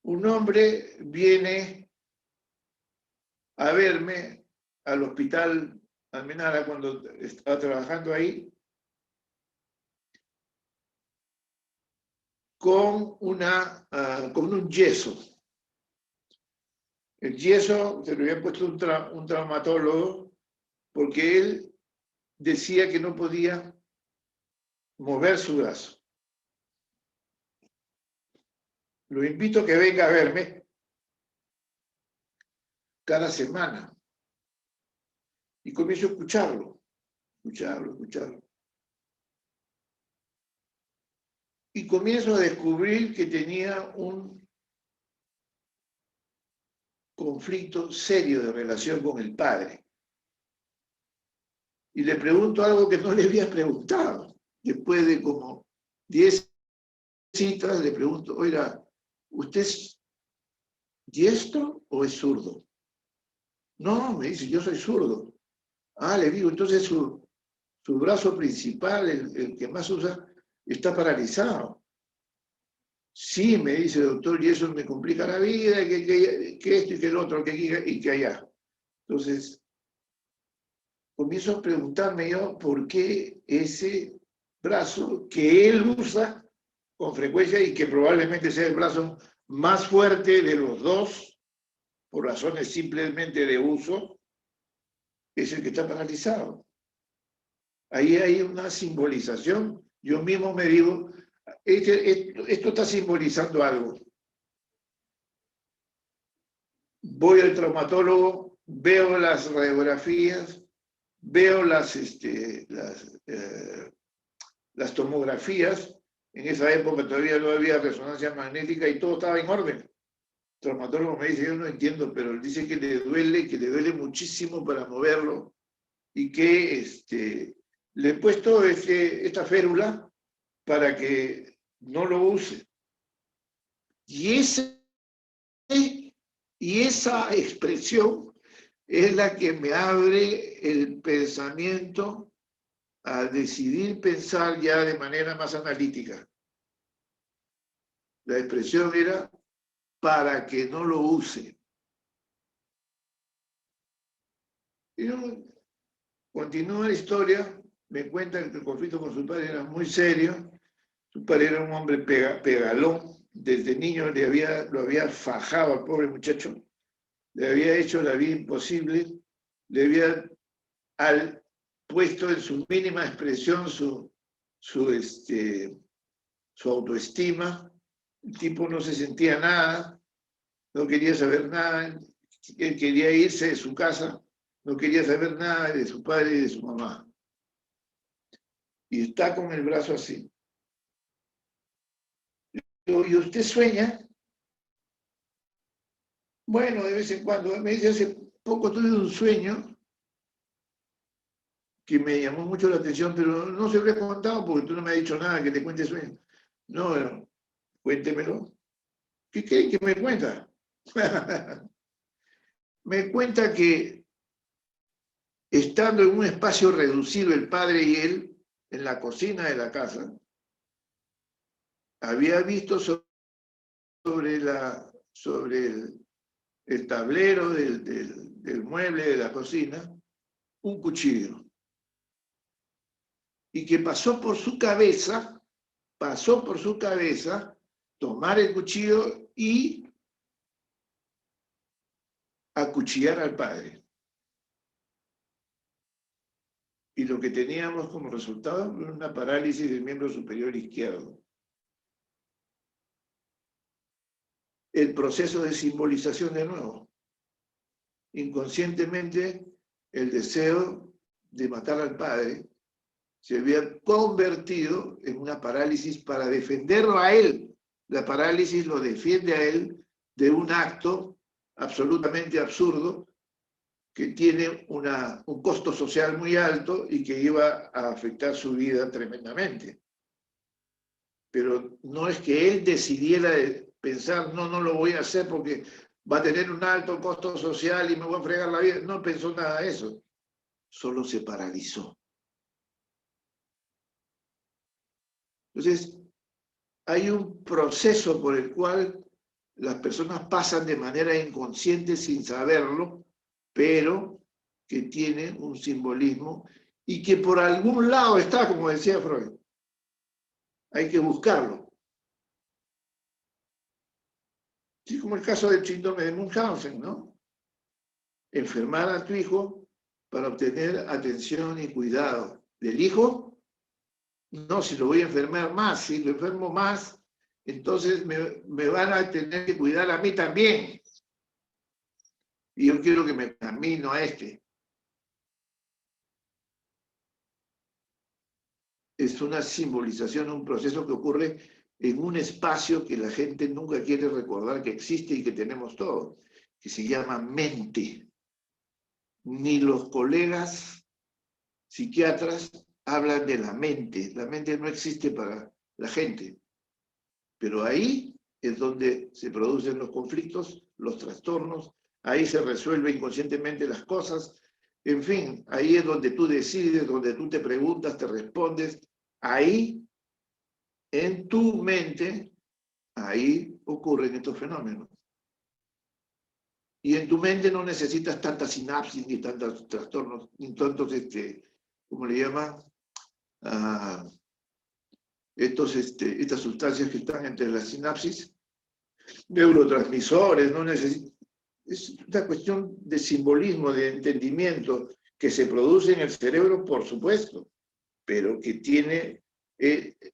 Un hombre viene a verme al hospital Almenara cuando estaba trabajando ahí con un yeso. El yeso se lo había puesto un traumatólogo porque él decía que no podía mover su brazo. Lo invito a que venga a verme cada semana. Y comienzo a escucharlo. Y comienzo a descubrir que tenía un conflicto serio de relación con el padre. Y le pregunto algo que no le había preguntado. Después de como 10 citas, le pregunto, oiga, ¿usted es diestro o es zurdo? No, me dice, yo soy zurdo. Ah, le digo, entonces su brazo principal, el que más usa, está paralizado. Sí, me dice el doctor, y eso me complica la vida, que esto y que el otro, que aquí y que allá. Entonces, comienzo a preguntarme yo por qué ese brazo que él usa con frecuencia y que probablemente sea el brazo más fuerte de los dos, por razones simplemente de uso, es el que está paralizado. Ahí hay una simbolización. Yo mismo me digo, esto está simbolizando algo. Voy al traumatólogo, veo las radiografías, veo las tomografías. En esa época todavía no había resonancia magnética y todo estaba en orden. El traumatólogo me dice, yo no entiendo, pero dice que le duele muchísimo para moverlo y que le he puesto esta férula para que no lo use. Y esa expresión es la que me abre el pensamiento a decidir pensar ya de manera más analítica. La expresión era para que no lo use. Y continúa la historia, me cuentan que el conflicto con su padre era muy serio. Su padre era un hombre pegalón. Desde niño lo había fajado al pobre muchacho. Le había hecho la vida imposible. Le había puesto en su mínima expresión su autoestima. El tipo no se sentía nada, no quería saber nada. Él quería irse de su casa, no quería saber nada de su padre y de su mamá. Y está con el brazo así. ¿Y usted sueña? Bueno, de vez en cuando. Me dice, hace poco tuve un sueño que me llamó mucho la atención, pero no se lo he contado porque tú no me has dicho nada, que te cuente sueño. No, cuéntemelo. ¿Qué me cuenta? Me cuenta que estando en un espacio reducido el padre y él, en la cocina de la casa, había visto sobre el tablero del mueble de la cocina un cuchillo. Y que pasó por su cabeza tomar el cuchillo y acuchillar al padre. Y lo que teníamos como resultado era una parálisis del miembro superior izquierdo. El proceso de simbolización de nuevo. Inconscientemente, el deseo de matar al padre se había convertido en una parálisis para defenderlo a él. La parálisis lo defiende a él de un acto absolutamente absurdo que tiene un costo social muy alto y que iba a afectar su vida tremendamente. Pero no es que él decidiera pensar, no lo voy a hacer porque va a tener un alto costo social y me voy a fregar la vida. No pensó nada de eso. Solo se paralizó. Entonces, hay un proceso por el cual las personas pasan de manera inconsciente sin saberlo, pero que tiene un simbolismo y que por algún lado está, como decía Freud. Hay que buscarlo. Sí, como el caso del síndrome de Munchausen, ¿no? Enfermar a tu hijo para obtener atención y cuidado. ¿Del hijo? No, si lo voy a enfermar más, si lo enfermo más, entonces me van a tener que cuidar a mí también. Y yo quiero que me camino a este. Es una simbolización, un proceso que ocurre en un espacio que la gente nunca quiere recordar que existe y que tenemos todos, que se llama mente. Ni los colegas psiquiatras hablan de la mente. La mente no existe para la gente. Pero ahí es donde se producen los conflictos, los trastornos, ahí se resuelven inconscientemente las cosas. En fin, ahí es donde tú decides, donde tú te preguntas, te respondes. Ahí, en tu mente, ahí ocurren estos fenómenos. Y en tu mente no necesitas tantas sinapsis, ni tantos trastornos, ni tantos, ¿cómo le llaman? Estas sustancias que están entre las sinapsis, neurotransmisores, no necesitas. Es una cuestión de simbolismo, de entendimiento, que se produce en el cerebro, por supuesto, pero que tiene,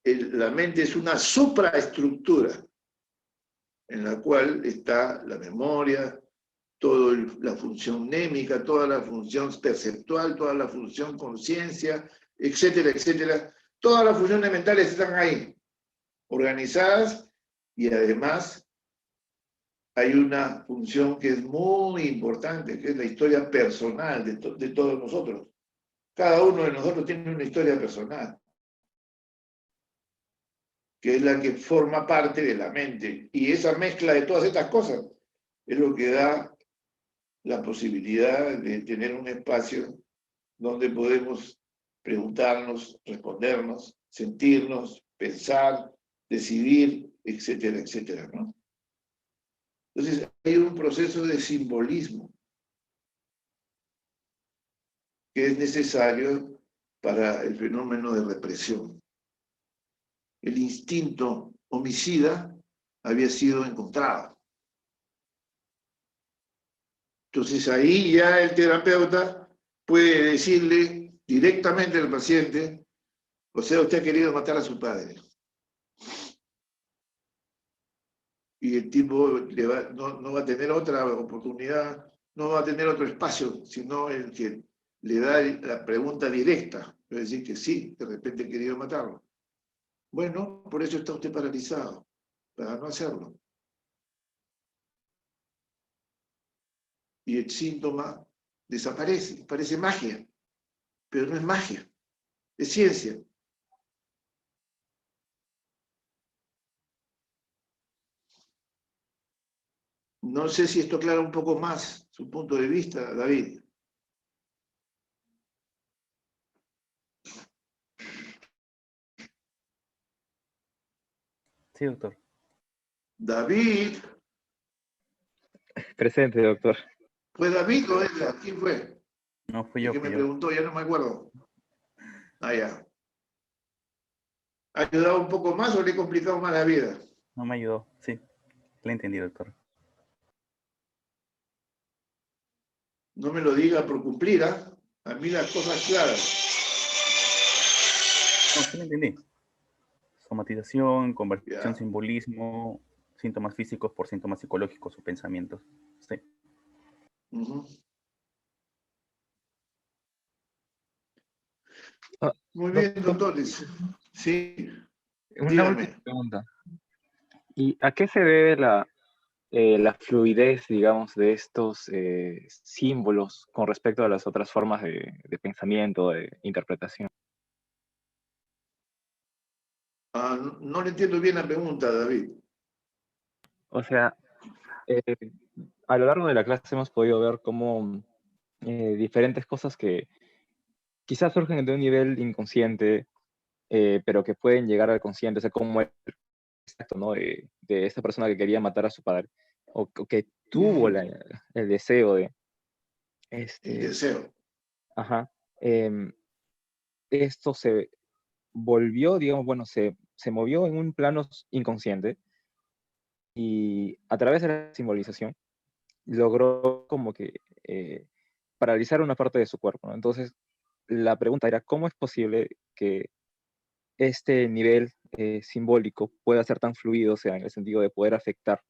la mente es una supraestructura en la cual está la memoria, toda la función mnémica, toda la función perceptual, toda la función conciencia, etcétera, etcétera. Todas las funciones mentales están ahí, organizadas, y además hay una función que es muy importante, que es la historia personal de todos nosotros. Cada uno de nosotros tiene una historia personal, que es la que forma parte de la mente. Y esa mezcla de todas estas cosas es lo que da la posibilidad de tener un espacio donde podemos preguntarnos, respondernos, sentirnos, pensar, decidir, etcétera, etcétera, ¿no? Entonces hay un proceso de simbolismo que es necesario para el fenómeno de represión. El instinto homicida había sido encontrado. Entonces ahí ya el terapeuta puede decirle directamente al paciente, o sea, usted ha querido matar a su padre. Y el tipo no va a tener otra oportunidad, no va a tener otro espacio, sino el que le da la pregunta directa, es decir, que sí, de repente he querido matarlo. Bueno, por eso está usted paralizado, para no hacerlo. Y el síntoma desaparece, parece magia, pero no es magia, es ciencia. No sé si esto aclara un poco más su punto de vista, David. Sí, doctor. David, Presente, doctor. ¿fue David o ella? ¿Quién fue? No, fui El yo, que fui me yo. preguntó, ya no me acuerdo. Ah, ya. ¿Ha ayudado un poco más o le he complicado más la vida? No me ayudó. Sí, le entendí, doctor. No me lo diga por cumplir, ¿ah? A mí las cosas claras. No, sí le entendí. Somatización, conversión, Ya. simbolismo, síntomas físicos por síntomas psicológicos o pensamientos. Sí. Ujú. Ah, Muy bien, doctor, doctores. Sí, una última dígame. pregunta. ¿Y a qué se debe la fluidez, digamos, de estos símbolos con respecto a las otras formas de pensamiento, de interpretación? Ah, no, no le entiendo bien la pregunta, David. O sea, eh, a lo largo de la clase hemos podido ver cómo diferentes cosas que quizás surgen de un nivel inconsciente, pero que pueden llegar al consciente, o sea, como el exacto, ¿no? De esa persona que quería matar a su padre, o que tuvo Mm, el deseo de, el este, deseo. ajá, em, esto se volvió, digamos, bueno, se movió en un plano inconsciente y a través de la simbolización logró como que paralizar una parte de su cuerpo, ¿no? Entonces, la pregunta era, ¿cómo es posible que este nivel simbólico pueda ser tan fluido, o sea, en el sentido de poder afectar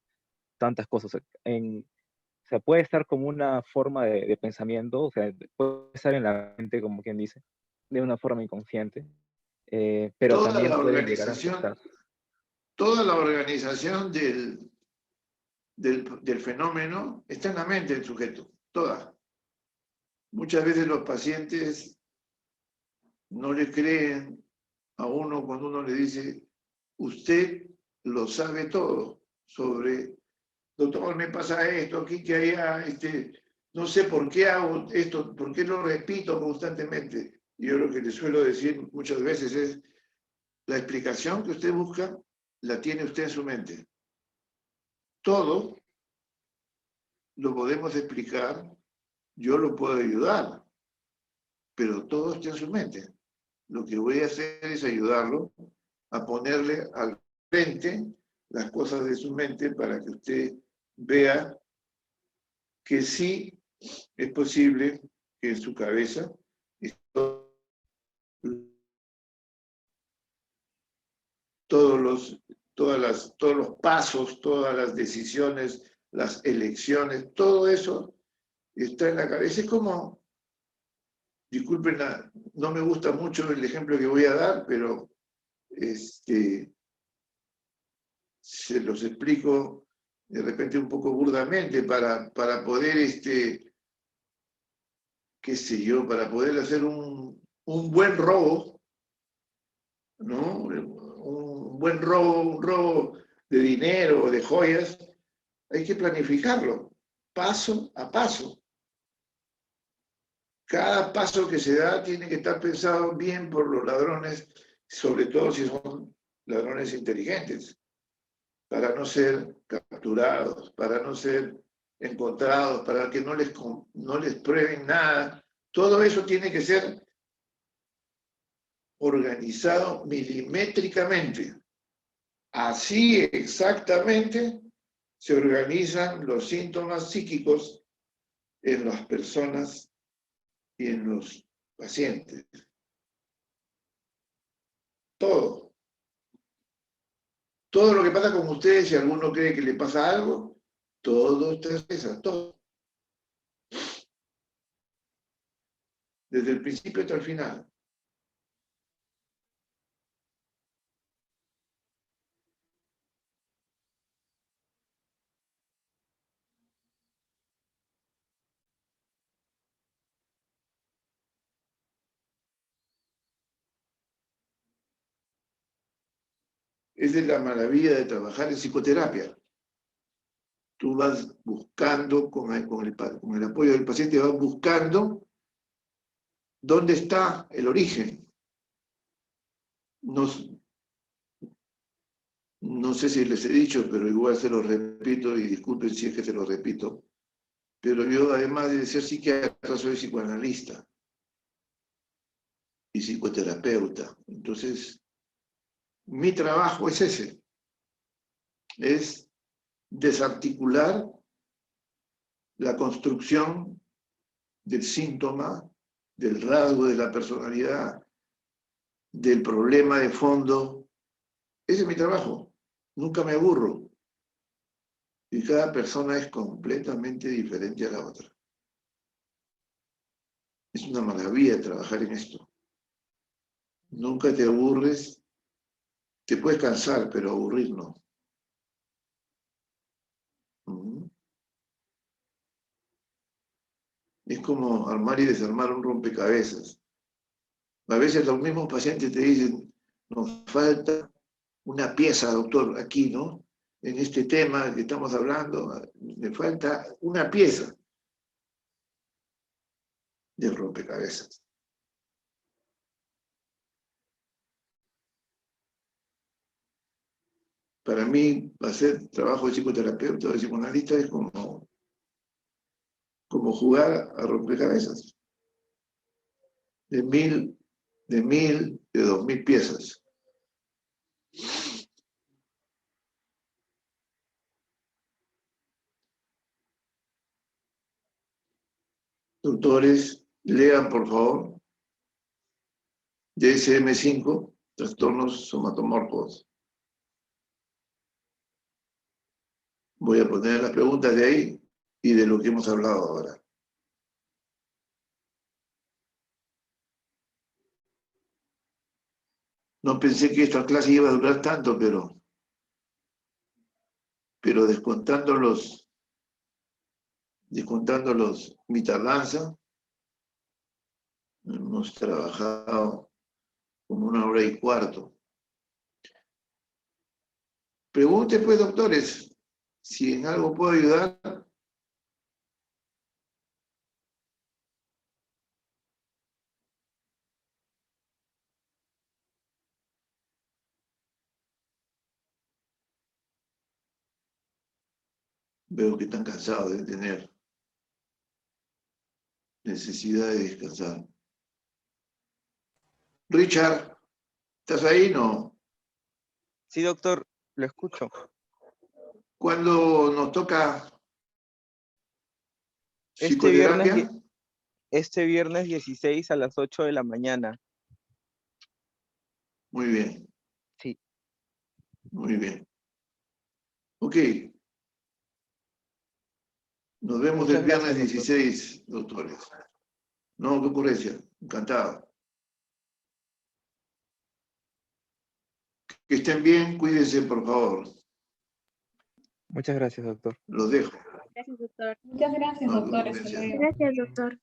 tantas cosas? O sea, puede estar como una forma de pensamiento, o sea, puede estar en la mente, como quien dice, de una forma inconsciente, pero Toda también la puede llegar a afectar. organización, toda la organización del fenómeno está en la mente del sujeto. Toda. Muchas veces los pacientes no le creen a uno cuando uno le dice, usted lo sabe todo sobre, doctor, me pasa esto, aquí que allá, no sé por qué hago esto, por qué lo repito constantemente. Y yo lo que le suelo decir muchas veces es, la explicación que usted busca la tiene usted en su mente. Todo lo podemos explicar, yo lo puedo ayudar, pero todo está en su mente. Lo que voy a hacer es ayudarlo a ponerle al frente las cosas de su mente para que usted vea que sí es posible que en su cabeza todos todos los pasos, todas las decisiones, las elecciones, todo eso está en la cabeza. Es como, disculpen, no me gusta mucho el ejemplo que voy a dar, pero se los explico de repente un poco burdamente para poder, qué sé yo, para poder hacer un buen robo, ¿no? Un robo de dinero o de joyas, hay que planificarlo, paso a paso. Cada paso que se da tiene que estar pensado bien por los ladrones, sobre todo si son ladrones inteligentes, para no ser capturados, para no ser encontrados, para que no les prueben nada. Todo eso tiene que ser organizado milimétricamente. Así exactamente se organizan los síntomas psíquicos en las personas y en los pacientes. Todo. Todo lo que pasa con ustedes, si alguno cree que le pasa algo, todo está en esa, todo. Desde el principio hasta el final. Esa es la maravilla de trabajar en psicoterapia. Tú vas buscando, con el apoyo del paciente, vas buscando dónde está el origen. no sé si les he dicho, pero igual se lo repito y disculpen si es que se lo repito, pero yo además de ser psiquiatra soy psicoanalista y psicoterapeuta. Entonces, mi trabajo es ese, es desarticular la construcción del síntoma, del rasgo de la personalidad, del problema de fondo. Ese es mi trabajo, nunca me aburro. Y cada persona es completamente diferente a la otra. Es una maravilla trabajar en esto. Nunca te aburres, te puedes cansar, pero aburrir no. Ujú. Es como armar y desarmar un rompecabezas. A veces los mismos pacientes te dicen, nos falta una pieza, doctor, aquí, ¿no? En este tema que estamos hablando, me falta una pieza del rompecabezas. Para mí, hacer trabajo de psicoterapeuta o de psicoanalista es como jugar a rompecabezas. De 2.000 piezas. Doctores, lean por favor DSM-5, trastornos somatomorfos. Voy a poner las preguntas de ahí y de lo que hemos hablado ahora. No pensé que esta clase iba a durar tanto, pero descontando mi tardanza, hemos trabajado como 1 hora y cuarto. Pregunten pues, doctores, si en algo puedo ayudar. Veo que están cansados de tener necesidad de descansar. Richard, ¿estás ahí? No. Sí, doctor, lo escucho. ¿Cuándo nos toca Este viernes, psicoterapia? este viernes 16 a las 8 de la mañana. Muy bien, Sí, muy bien. Ok. Nos vemos muchas el viernes gracias, doctor. 16, doctores. No, qué ocurrencia. Encantado. Que estén bien, cuídense, por favor. Muchas gracias, doctor. Los dejo. Gracias, doctor. Muchas gracias, No, qué doctor. Hasta ocurrencia. luego. Gracias, doctor.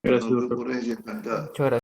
No, qué ocurrencia, encantado. Muchas gracias.